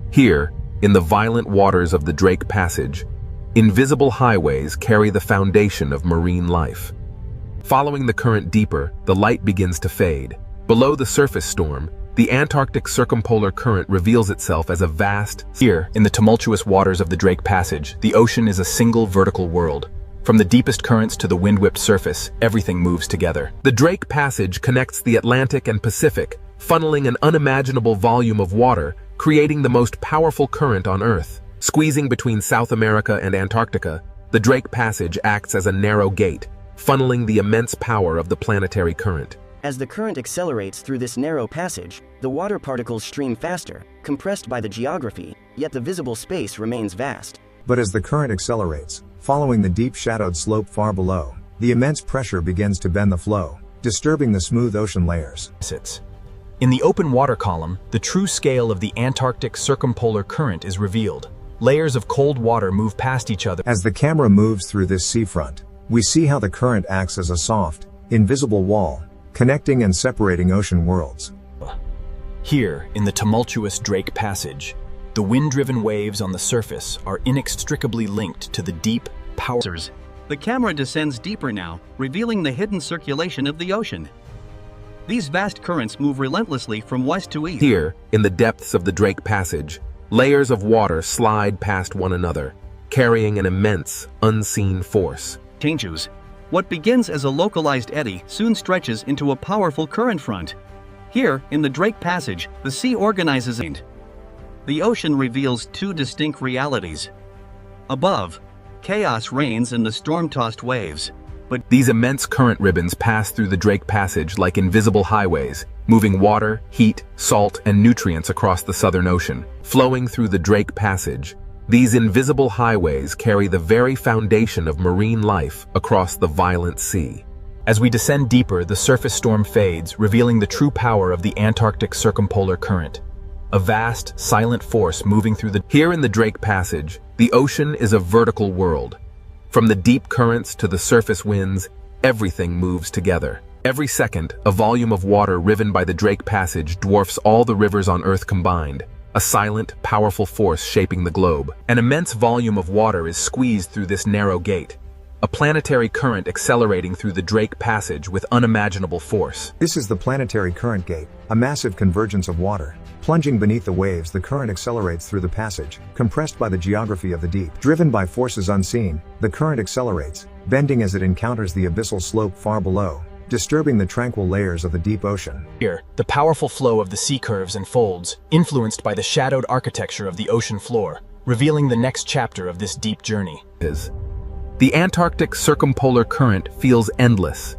Here, in the violent waters of the Drake Passage, invisible highways carry the foundation of marine life. Following the current deeper, the light begins to fade. Below the surface storm, the Antarctic circumpolar current reveals itself as a vast... Here, in the tumultuous waters of the Drake Passage, the ocean is a single vertical world. From the deepest currents to the wind-whipped surface, everything moves together. The Drake Passage connects the Atlantic and Pacific, funneling an unimaginable volume of water, creating the most powerful current on Earth. Squeezing between South America and Antarctica, the Drake Passage acts as a narrow gate, funneling the immense power of the planetary current. As the current accelerates through this narrow passage, the water particles stream faster, compressed by the geography, yet the visible space remains vast. But as the current accelerates, following the deep shadowed slope far below, the immense pressure begins to bend the flow, disturbing the smooth ocean layers. In the open water column, the true scale of the Antarctic circumpolar current is revealed. Layers of cold water move past each other. As the camera moves through this seafront, we see how the current acts as a soft, invisible wall, connecting and separating ocean worlds. Here, in the tumultuous Drake Passage, the wind-driven waves on the surface are inextricably linked to the deep, powers. The camera descends deeper now, revealing the hidden circulation of the ocean. These vast currents move relentlessly from west to east. Here, in the depths of the Drake Passage, layers of water slide past one another, carrying an immense, unseen force. Changes. What begins as a localized eddy soon stretches into a powerful current front. Here, in the Drake Passage, the sea organizes and the ocean reveals two distinct realities. Above, chaos reigns in the storm-tossed waves. But these immense current ribbons pass through the Drake Passage like invisible highways, moving water, heat, salt, and nutrients across the Southern Ocean. Flowing through the Drake Passage, these invisible highways carry the very foundation of marine life across the violent sea. As we descend deeper, the surface storm fades, revealing the true power of the Antarctic circumpolar current. A vast, silent force moving through the... Here in the Drake Passage, the ocean is a vertical world. From the deep currents to the surface winds, everything moves together. Every second, a volume of water riven by the Drake Passage dwarfs all the rivers on Earth combined, a silent, powerful force shaping the globe. An immense volume of water is squeezed through this narrow gate, a planetary current accelerating through the Drake Passage with unimaginable force. This is the planetary current gate, a massive convergence of water. Plunging beneath the waves, the current accelerates through the passage, compressed by the geography of the deep. Driven by forces unseen, the current accelerates, bending as it encounters the abyssal slope far below, disturbing the tranquil layers of the deep ocean. Here, the powerful flow of the sea curves and folds, influenced by the shadowed architecture of the ocean floor, revealing the next chapter of this deep journey. The Antarctic circumpolar current feels endless.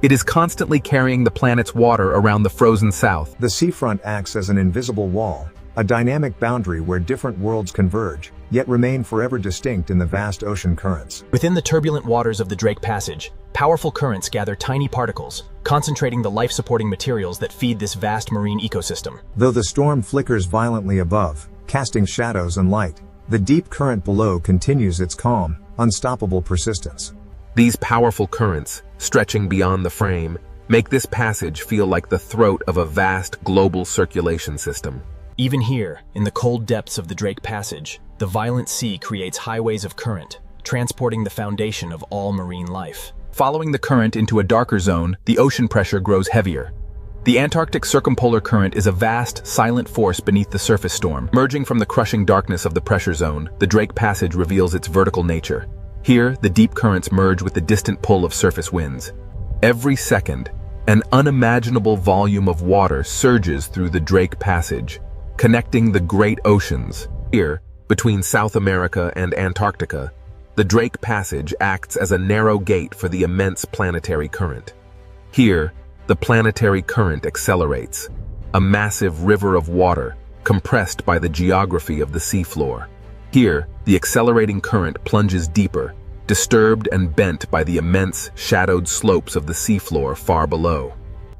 It is constantly carrying the planet's water around the frozen south. The seafront acts as an invisible wall, a dynamic boundary where different worlds converge, yet remain forever distinct in the vast ocean currents. Within the turbulent waters of the Drake Passage, powerful currents gather tiny particles, concentrating the life-supporting materials that feed this vast marine ecosystem. Though the storm flickers violently above, casting shadows and light, the deep current below continues its calm, unstoppable persistence. These powerful currents, stretching beyond the frame, make this passage feel like the throat of a vast global circulation system. Even here, in the cold depths of the Drake Passage, the violent sea creates highways of current, transporting the foundation of all marine life. Following the current into a darker zone, the ocean pressure grows heavier. The Antarctic circumpolar current is a vast, silent force beneath the surface storm. Emerging from the crushing darkness of the pressure zone, the Drake Passage reveals its vertical nature. Here, the deep currents merge with the distant pull of surface winds. Every second, an unimaginable volume of water surges through the Drake Passage, connecting the great oceans. Here, between South America and Antarctica, the Drake Passage acts as a narrow gate for the immense planetary current. Here, the planetary current accelerates, a massive river of water compressed by the geography of the seafloor. Here, the accelerating current plunges deeper, disturbed and bent by the immense, shadowed slopes of the seafloor far below.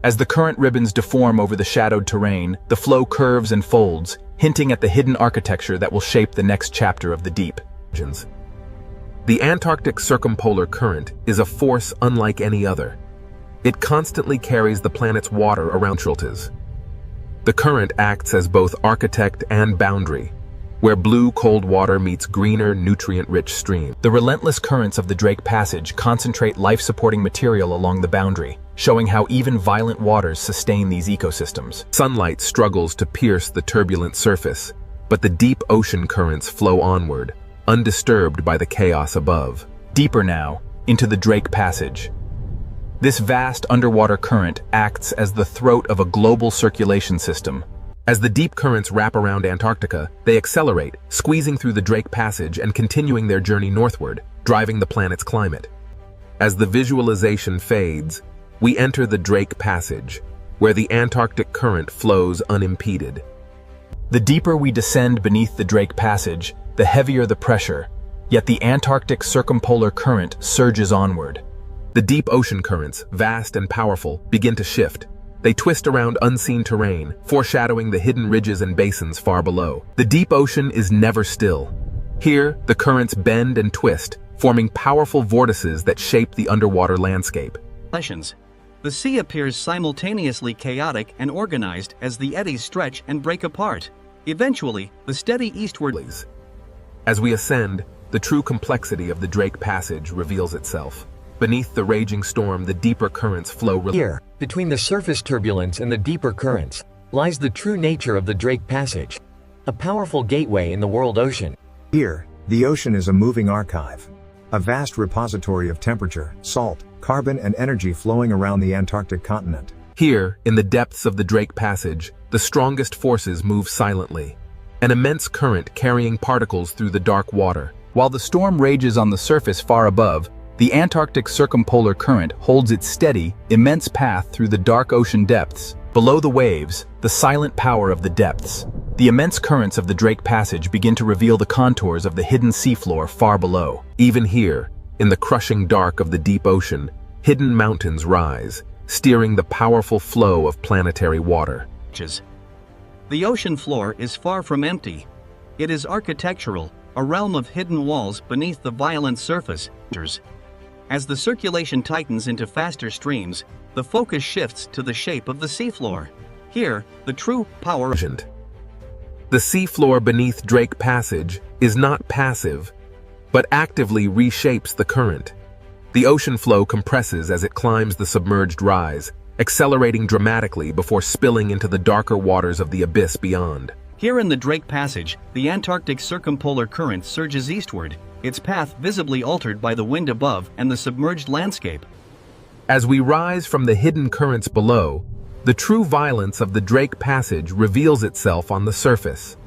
As the current ribbons deform over the shadowed terrain, the flow curves and folds, hinting at the hidden architecture that will shape the next chapter of the deep. The Antarctic circumpolar current is a force unlike any other. It constantly carries the planet's water around Schultes. The current acts as both architect and boundary, where blue cold water meets greener, nutrient-rich stream. The relentless currents of the Drake Passage concentrate life-supporting material along the boundary, showing how even violent waters sustain these ecosystems. Sunlight struggles to pierce the turbulent surface, but the deep ocean currents flow onward, undisturbed by the chaos above. Deeper now, into the Drake Passage. This vast underwater current acts as the throat of a global circulation system. As the deep currents wrap around Antarctica, they accelerate, squeezing through the Drake Passage and continuing their journey northward, driving the planet's climate. As the visualization fades, we enter the Drake Passage, where the Antarctic current flows unimpeded. The deeper we descend beneath the Drake Passage, the heavier the pressure, yet the Antarctic circumpolar current surges onward. The deep ocean currents, vast and powerful, begin to shift. They twist around unseen terrain, foreshadowing the hidden ridges and basins far below. The deep ocean is never still. Here, the currents bend and twist, forming powerful vortices that shape the underwater landscape. The sea appears simultaneously chaotic and organized as the eddies stretch and break apart. Eventually, the steady eastward. As we ascend, the true complexity of the Drake Passage reveals itself. Beneath the raging storm, the deeper currents flow. Here, between the surface turbulence and the deeper currents, lies the true nature of the Drake Passage, a powerful gateway in the world ocean. Here, the ocean is a moving archive, a vast repository of temperature, salt, carbon and energy flowing around the Antarctic continent. Here, in the depths of the Drake Passage, the strongest forces move silently, an immense current carrying particles through the dark water. While the storm rages on the surface far above, the Antarctic circumpolar current holds its steady, immense path through the dark ocean depths. Below the waves, the silent power of the depths. The immense currents of the Drake Passage begin to reveal the contours of the hidden seafloor far below. Even here, in the crushing dark of the deep ocean, hidden mountains rise, steering the powerful flow of planetary water. The ocean floor is far from empty. It is architectural, a realm of hidden walls beneath the violent surface. As the circulation tightens into faster streams, the focus shifts to the shape of the seafloor. Here, the true power. The seafloor beneath Drake Passage is not passive, but actively reshapes the current. The ocean flow compresses as it climbs the submerged rise, accelerating dramatically before spilling into the darker waters of the abyss beyond. Here in the Drake Passage, the Antarctic circumpolar current surges eastward, its path visibly altered by the wind above and the submerged landscape. As we rise from the hidden currents below, the true violence of the Drake Passage reveals itself on the surface.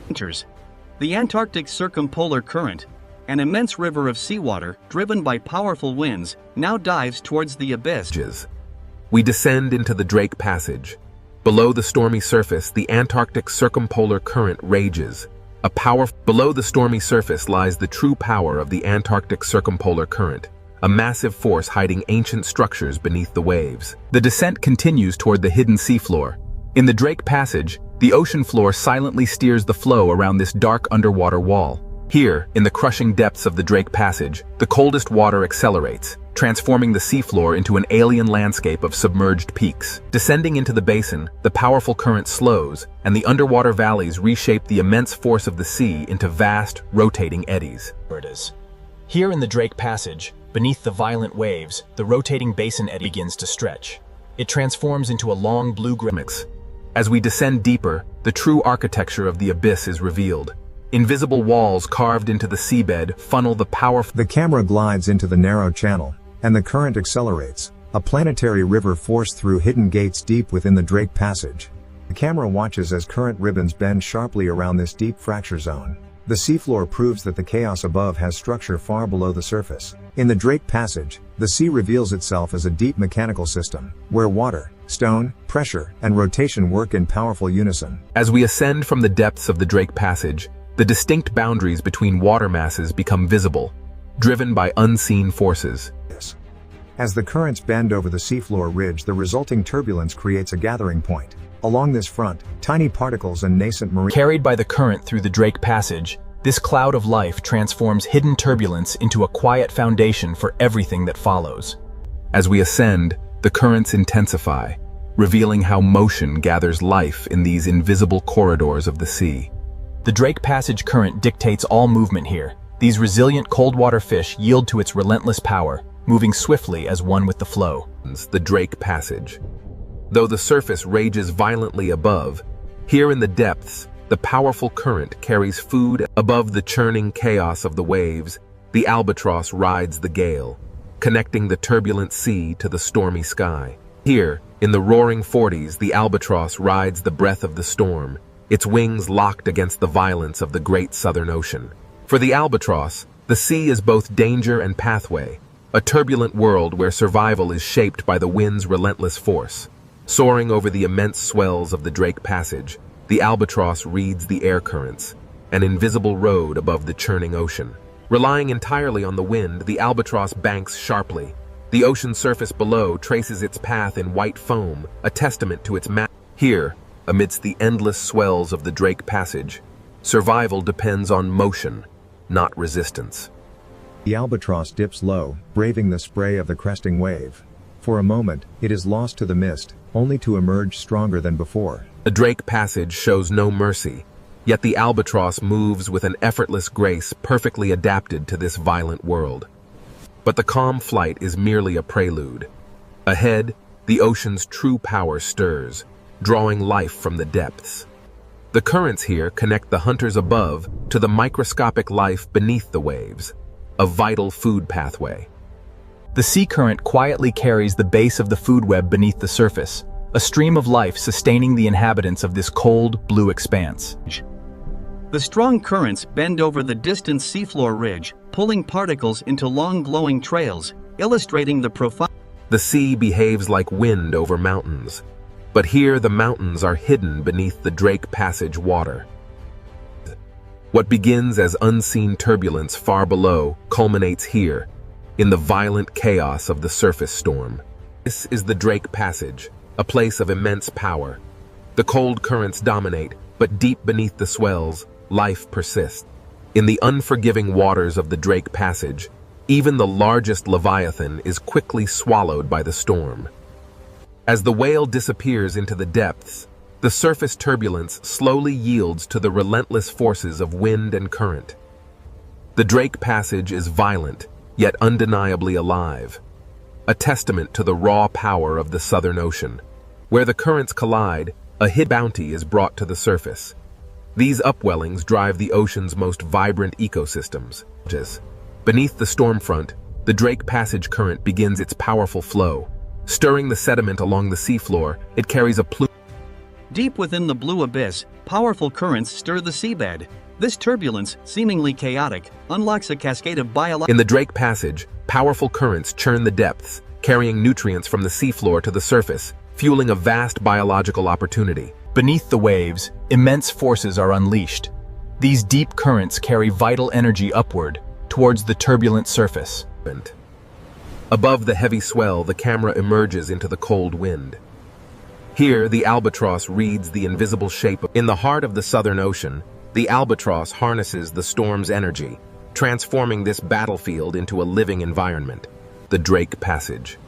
The Antarctic circumpolar current, an immense river of seawater driven by powerful winds, now dives towards the abyss. We descend into the Drake Passage. Below the stormy surface, the Antarctic circumpolar current rages. Below the stormy surface lies the true power of the Antarctic circumpolar current, a massive force hiding ancient structures beneath the waves. The descent continues toward the hidden seafloor. In the Drake Passage, the ocean floor silently steers the flow around this dark underwater wall. Here, in the crushing depths of the Drake Passage, the coldest water accelerates, transforming the seafloor into an alien landscape of submerged peaks. Descending into the basin, the powerful current slows, and the underwater valleys reshape the immense force of the sea into vast, rotating eddies. Here in the Drake Passage, beneath the violent waves, the rotating basin eddy begins to stretch. It transforms into a long blue-gray. As we descend deeper, the true architecture of the abyss is revealed. Invisible walls carved into the seabed funnel the powerful. The camera glides into the narrow channel, and the current accelerates, a planetary river forced through hidden gates deep within the Drake Passage. The camera watches as current ribbons bend sharply around this deep fracture zone. The seafloor proves that the chaos above has structure far below the surface. In the Drake Passage, the sea reveals itself as a deep mechanical system, where water, stone, pressure, and rotation work in powerful unison. As we ascend from the depths of the Drake Passage, the distinct boundaries between water masses become visible, driven by unseen forces. As the currents bend over the seafloor ridge, the resulting turbulence creates a gathering point. Along this front, tiny particles and nascent marine. Carried by the current through the Drake Passage, this cloud of life transforms hidden turbulence into a quiet foundation for everything that follows. As we ascend, the currents intensify, revealing how motion gathers life in these invisible corridors of the sea. The Drake Passage current dictates all movement here. These resilient cold-water fish yield to its relentless power, moving swiftly as one with the flow. The Drake Passage. Though the surface rages violently above, here in the depths, the powerful current carries food. Above the churning chaos of the waves, the albatross rides the gale, connecting the turbulent sea to the stormy sky. Here, in the roaring 40s, the albatross rides the breath of the storm, its wings locked against the violence of the great southern ocean. For the albatross, the sea is both danger and pathway, a turbulent world where survival is shaped by the wind's relentless force. Soaring over the immense swells of the Drake Passage, the albatross reads the air currents, an invisible road above the churning ocean. Relying entirely on the wind, the albatross banks sharply. The ocean surface below traces its path in white foam, a testament to its Here, amidst the endless swells of the Drake Passage, survival depends on motion, not resistance. The albatross dips low, braving the spray of the cresting wave. For a moment, it is lost to the mist, only to emerge stronger than before. The Drake Passage shows no mercy, yet the albatross moves with an effortless grace perfectly adapted to this violent world. But the calm flight is merely a prelude. Ahead, the ocean's true power stirs, drawing life from the depths. The currents here connect the hunters above to the microscopic life beneath the waves, a vital food pathway. The sea current quietly carries the base of the food web beneath the surface, a stream of life sustaining the inhabitants of this cold, blue expanse. The strong currents bend over the distant seafloor ridge, pulling particles into long glowing trails, illustrating the profound. The sea behaves like wind over mountains, but here the mountains are hidden beneath the Drake Passage water. What begins as unseen turbulence far below culminates here, in the violent chaos of the surface storm. This is the Drake Passage, a place of immense power. The cold currents dominate, but deep beneath the swells, life persists. In the unforgiving waters of the Drake Passage, even the largest leviathan is quickly swallowed by the storm. As the whale disappears into the depths, the surface turbulence slowly yields to the relentless forces of wind and current. The Drake Passage is violent, yet undeniably alive. A testament to the raw power of the Southern Ocean. Where the currents collide, a hidden bounty is brought to the surface. These upwellings drive the ocean's most vibrant ecosystems. Beneath the storm front, the Drake Passage current begins its powerful flow. Stirring the sediment along the seafloor, it carries a plume. Deep within the blue abyss, powerful currents stir the seabed. This turbulence, seemingly chaotic, unlocks a cascade of biological. In the Drake Passage, powerful currents churn the depths, carrying nutrients from the seafloor to the surface, fueling a vast biological opportunity. Beneath the waves, immense forces are unleashed. These deep currents carry vital energy upward, towards the turbulent surface. Above the heavy swell, the camera emerges into the cold wind. Here, the albatross reads the invisible shape. In the heart of the Southern Ocean, the albatross harnesses the storm's energy, transforming this battlefield into a living environment. The Drake Passage.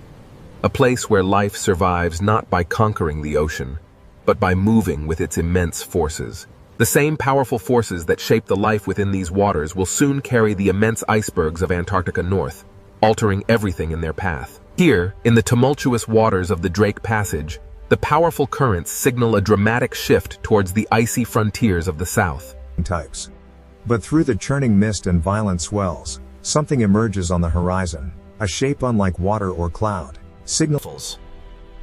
A place where life survives not by conquering the ocean, but by moving with its immense forces. The same powerful forces that shape the life within these waters will soon carry the immense icebergs of Antarctica north, altering everything in their path. Here, in the tumultuous waters of the Drake Passage, the powerful currents signal a dramatic shift towards the icy frontiers of the south. Types. But through the churning mist and violent swells, something emerges on the horizon, a shape unlike water or cloud. Signals.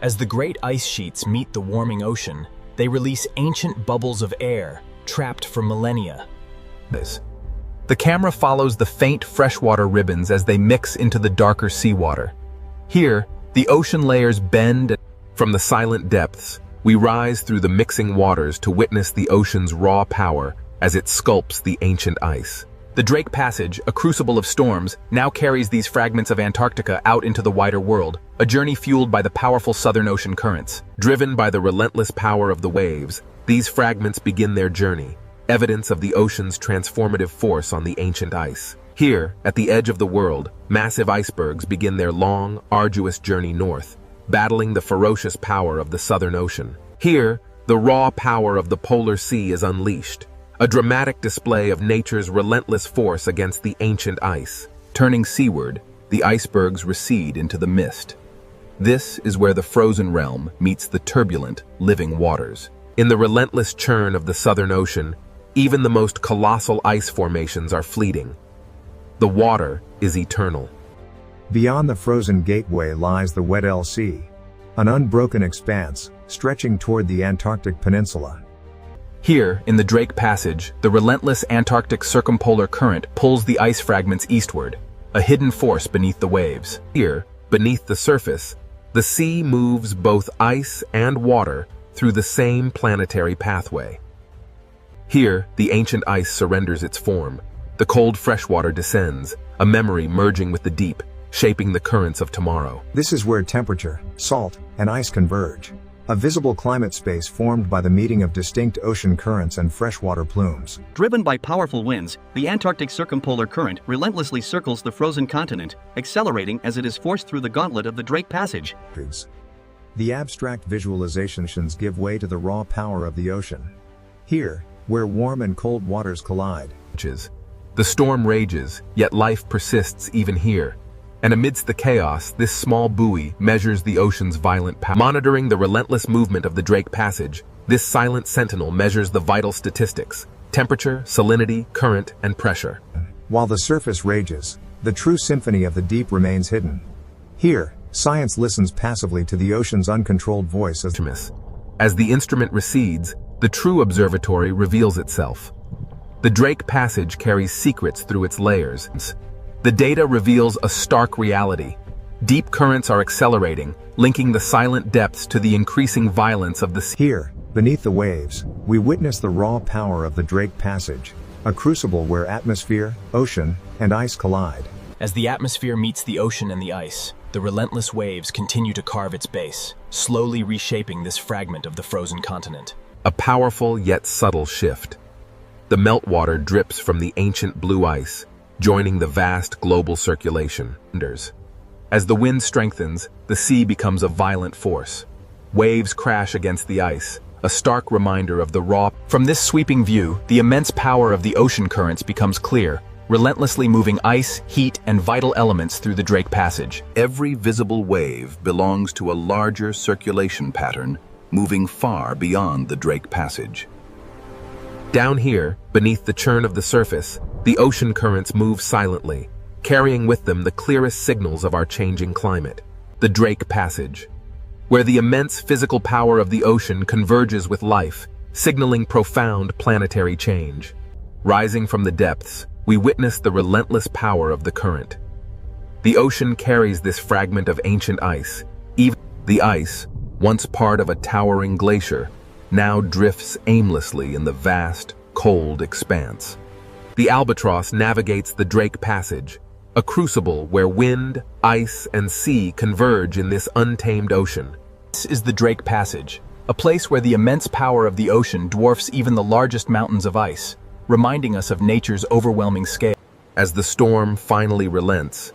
As the great ice sheets meet the warming ocean, they release ancient bubbles of air, trapped for millennia. The camera follows the faint freshwater ribbons as they mix into the darker seawater. Here, the ocean layers bend. From the silent depths, we rise through the mixing waters to witness the ocean's raw power as it sculpts the ancient ice. The Drake Passage, a crucible of storms, now carries these fragments of Antarctica out into the wider world, a journey fueled by the powerful Southern Ocean currents. Driven by the relentless power of the waves, these fragments begin their journey, evidence of the ocean's transformative force on the ancient ice. Here, at the edge of the world, massive icebergs begin their long, arduous journey north, battling the ferocious power of the Southern Ocean. Here, the raw power of the polar sea is unleashed, a dramatic display of nature's relentless force against the ancient ice. Turning seaward, the icebergs recede into the mist. This is where the frozen realm meets the turbulent, living waters. In the relentless churn of the Southern Ocean, even the most colossal ice formations are fleeting. The water is eternal. Beyond the frozen gateway lies the Weddell Sea, an unbroken expanse, stretching toward the Antarctic Peninsula. Here, in the Drake Passage, the relentless Antarctic circumpolar current pulls the ice fragments eastward, a hidden force beneath the waves. Here, beneath the surface, the sea moves both ice and water through the same planetary pathway. Here, the ancient ice surrenders its form. The cold freshwater descends, a memory merging with the deep, shaping the currents of tomorrow. This is where temperature, salt, and ice converge. A visible climate space formed by the meeting of distinct ocean currents and freshwater plumes. Driven by powerful winds, the Antarctic circumpolar current relentlessly circles the frozen continent, accelerating as it is forced through the gauntlet of the Drake Passage. The abstract visualizations give way to the raw power of the ocean. Here, where warm and cold waters collide. The storm rages, yet life persists even here. And amidst the chaos, this small buoy measures the ocean's violent power. Monitoring the relentless movement of the Drake Passage, this silent sentinel measures the vital statistics: temperature, salinity, current, and pressure. While the surface rages, the true symphony of the deep remains hidden. Here, science listens passively to the ocean's uncontrolled voice as the instrument recedes, the true observatory reveals itself. The Drake Passage carries secrets through its layers. The data reveals a stark reality. Deep currents are accelerating, linking the silent depths to the increasing violence of the sea. Here, beneath the waves, we witness the raw power of the Drake Passage, a crucible where atmosphere, ocean, and ice collide. As the atmosphere meets the ocean and the ice, the relentless waves continue to carve its base, slowly reshaping this fragment of the frozen continent. A powerful yet subtle shift. The meltwater drips from the ancient blue ice, joining the vast global circulation. As the wind strengthens, the sea becomes a violent force. Waves crash against the ice, a stark reminder of the raw. From this sweeping view, the immense power of the ocean currents becomes clear. relentlessly moving ice, heat, and vital elements through the Drake Passage. Every visible wave belongs to a larger circulation pattern moving far beyond the Drake Passage. Down here, beneath the churn of the surface, the ocean currents move silently, carrying with them the clearest signals of our changing climate. The Drake Passage, where the immense physical power of the ocean converges with life, signaling profound planetary change. Rising from the depths, we witness the relentless power of the current. The ocean carries this fragment of ancient ice. Even the ice, once part of a towering glacier, now drifts aimlessly in the vast, cold expanse. The albatross navigates the Drake Passage, a crucible where wind, ice, and sea converge in this untamed ocean. This is the Drake Passage, a place where the immense power of the ocean dwarfs even the largest mountains of ice, reminding us of nature's overwhelming scale. As the storm finally relents,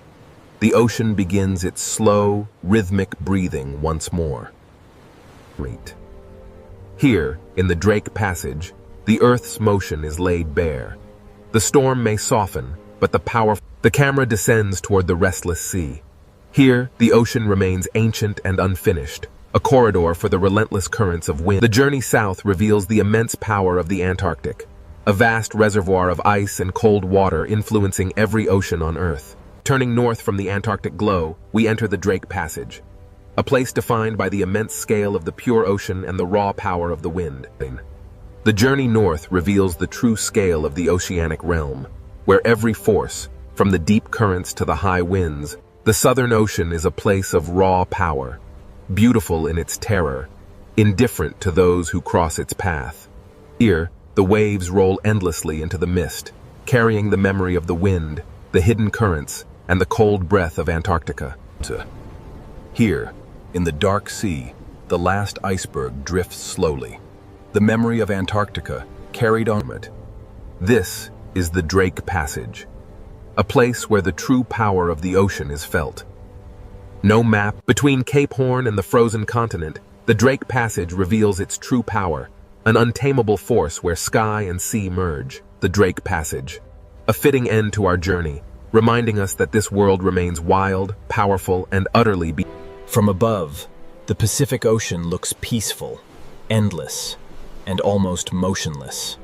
the ocean begins its slow, rhythmic breathing once more. Here, in the Drake Passage, the Earth's motion is laid bare. The storm may soften, but the camera descends toward the restless sea. Here, the ocean remains ancient and unfinished, a corridor for the relentless currents of wind. The journey south reveals the immense power of the Antarctic, a vast reservoir of ice and cold water influencing every ocean on Earth. Turning north from the Antarctic glow, we enter the Drake Passage, a place defined by the immense scale of the pure ocean and the raw power of the wind. The journey north reveals the true scale of the oceanic realm, where every force, from the deep currents to the high winds, the Southern Ocean is a place of raw power, beautiful in its terror, indifferent to those who cross its path. Here, the waves roll endlessly into the mist, carrying the memory of the wind, the hidden currents, and the cold breath of Antarctica. Here, in the dark sea, the last iceberg drifts slowly, the memory of Antarctica carried on it. This is the Drake Passage, a place where the true power of the ocean is felt. No map between Cape Horn and the frozen continent, the Drake Passage reveals its true power, an untamable force where sky and sea merge. The Drake Passage, a fitting end to our journey, reminding us that this world remains wild, powerful, and utterly From above, the Pacific Ocean looks peaceful, endless, and almost motionless.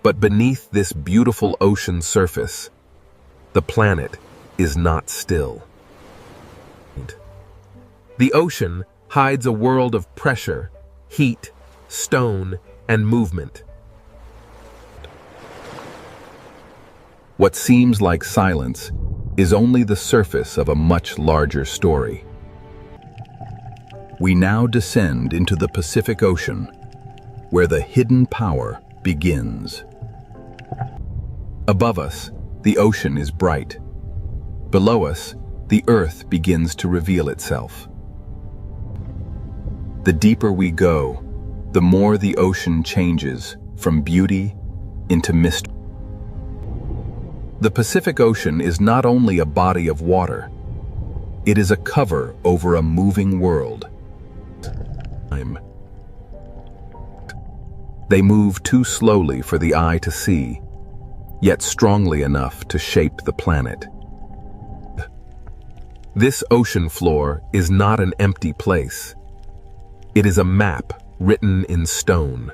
But beneath this beautiful ocean surface, the planet is not still. The ocean hides a world of pressure, heat, stone, and movement. What seems like silence is only the surface of a much larger story. We now descend into the Pacific Ocean, where the hidden power begins. Above us, the ocean is bright. Below us, the earth begins to reveal itself. The deeper we go, the more the ocean changes from beauty into mystery. The Pacific Ocean is not only a body of water, it is a cover over a moving world. They move too slowly for the eye to see, yet strongly enough to shape the planet. This ocean floor is not an empty place. It is a map written in stone.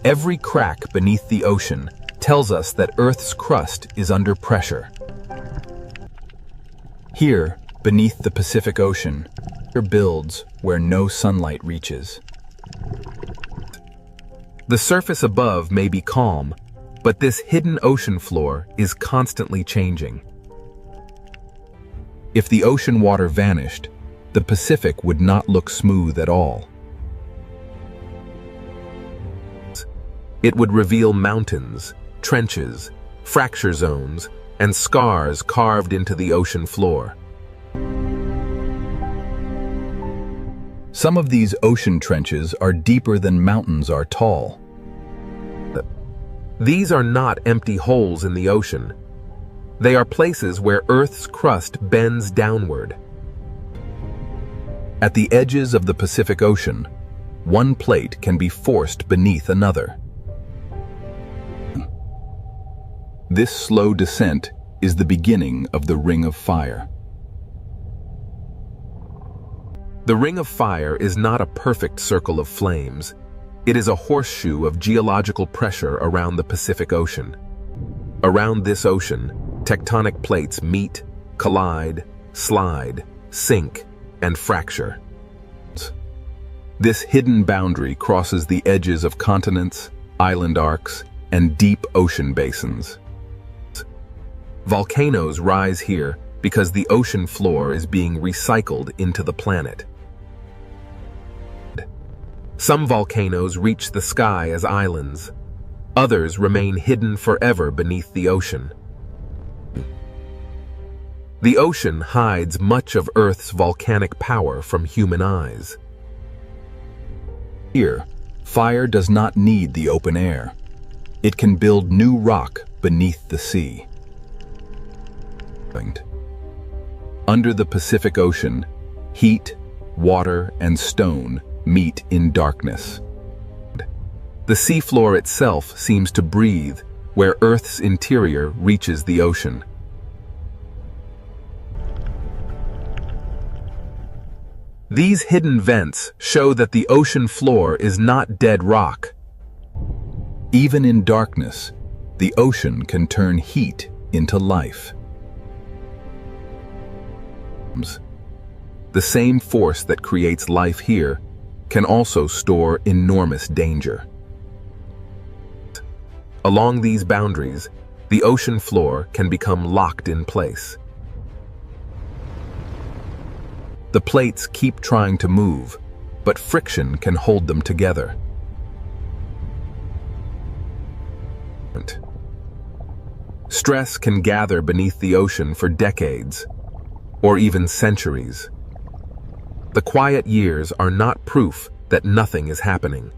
Every crack beneath the ocean tells us that Earth's crust is under pressure. Here, beneath the Pacific Ocean, it builds where no sunlight reaches. The surface above may be calm, but this hidden ocean floor is constantly changing. If the ocean water vanished, the Pacific would not look smooth at all. It would reveal mountains, trenches, fracture zones, and scars carved into the ocean floor. Some of these ocean trenches are deeper than mountains are tall. These are not empty holes in the ocean. They are places where Earth's crust bends downward. At the edges of the Pacific Ocean, one plate can be forced beneath another. This slow descent is the beginning of the Ring of Fire. The Ring of Fire is not a perfect circle of flames. It is a horseshoe of geological pressure around the Pacific Ocean. Around this ocean, tectonic plates meet, collide, slide, sink, and fracture. This hidden boundary crosses the edges of continents, island arcs, and deep ocean basins. Volcanoes rise here because the ocean floor is being recycled into the planet. Some volcanoes reach the sky as islands. Others remain hidden forever beneath the ocean. The ocean hides much of Earth's volcanic power from human eyes. Here, fire does not need the open air. It can build new rock beneath the sea. Under the Pacific Ocean, heat, water, and stone meet in darkness. The seafloor itself seems to breathe where Earth's interior reaches the ocean. These hidden vents show that the ocean floor is not dead rock. Even in darkness, the ocean can turn heat into life. The same force that creates life here can also store enormous danger. Along these boundaries, the ocean floor can become locked in place. The plates keep trying to move, but friction can hold them together. Stress can gather beneath the ocean for decades, or even centuries. The quiet years are not proof that nothing is happening.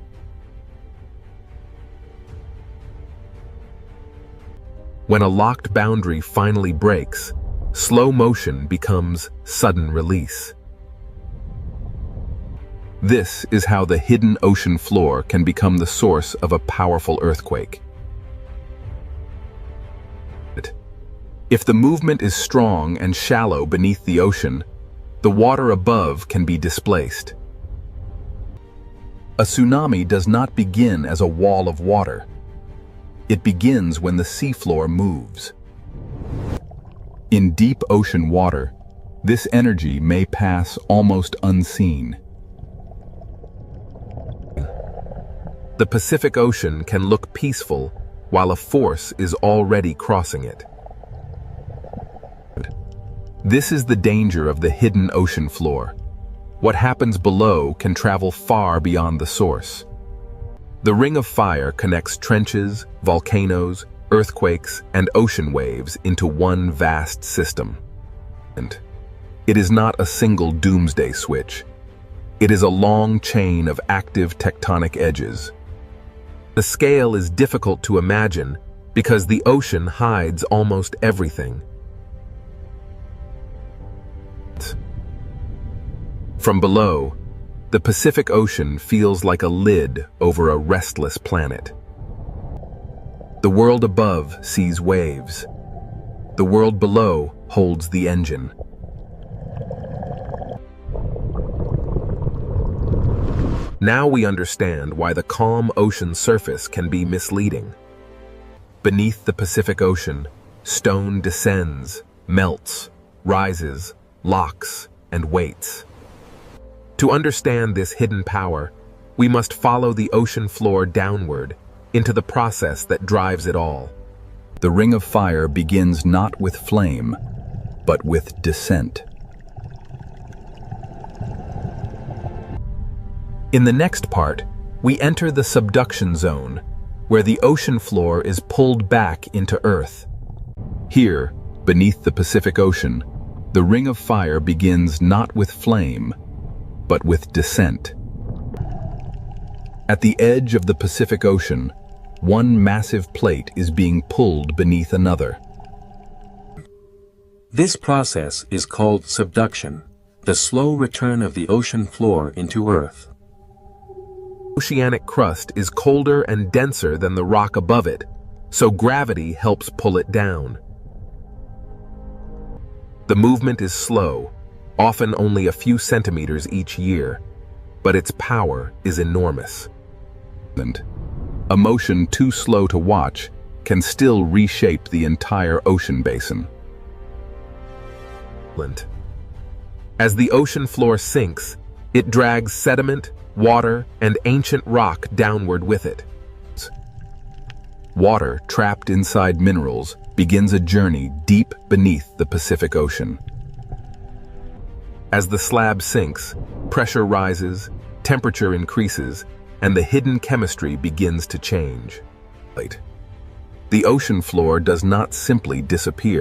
When a locked boundary finally breaks, slow motion becomes sudden release. This is how the hidden ocean floor can become the source of a powerful earthquake. If the movement is strong and shallow beneath the ocean, the water above can be displaced. A tsunami does not begin as a wall of water. It begins when the seafloor moves. In deep ocean water, this energy may pass almost unseen. The Pacific Ocean can look peaceful while a force is already crossing it. This is the danger of the hidden ocean floor. What happens below can travel far beyond the source. The Ring of Fire connects trenches, volcanoes, earthquakes, and ocean waves into one vast system. And it is not a single doomsday switch. It is a long chain of active tectonic edges. The scale is difficult to imagine because the ocean hides almost everything. From below, the Pacific Ocean feels like a lid over a restless planet. The world above sees waves. The world below holds the engine. Now we understand why the calm ocean surface can be misleading. Beneath the Pacific Ocean, stone descends, melts, rises, locks, and waits. To understand this hidden power, we must follow the ocean floor downward into the process that drives it all. The Ring of Fire begins not with flame, but with descent. In the next part, we enter the subduction zone, where the ocean floor is pulled back into Earth. Here, beneath the Pacific Ocean, the Ring of Fire begins not with flame, but with descent. At the edge of the Pacific Ocean, one massive plate is being pulled beneath another. This process is called subduction, the slow return of the ocean floor into Earth. Oceanic crust is colder and denser than the rock above it, so gravity helps pull it down. The movement is slow, often only a few centimeters each year, but its power is enormous. A motion too slow to watch can still reshape the entire ocean basin. As the ocean floor sinks, it drags sediment, water, and ancient rock downward with it. Water trapped inside minerals begins a journey deep beneath the Pacific Ocean. As the slab sinks, pressure rises, temperature increases, and the hidden chemistry begins to change. The ocean floor does not simply disappear.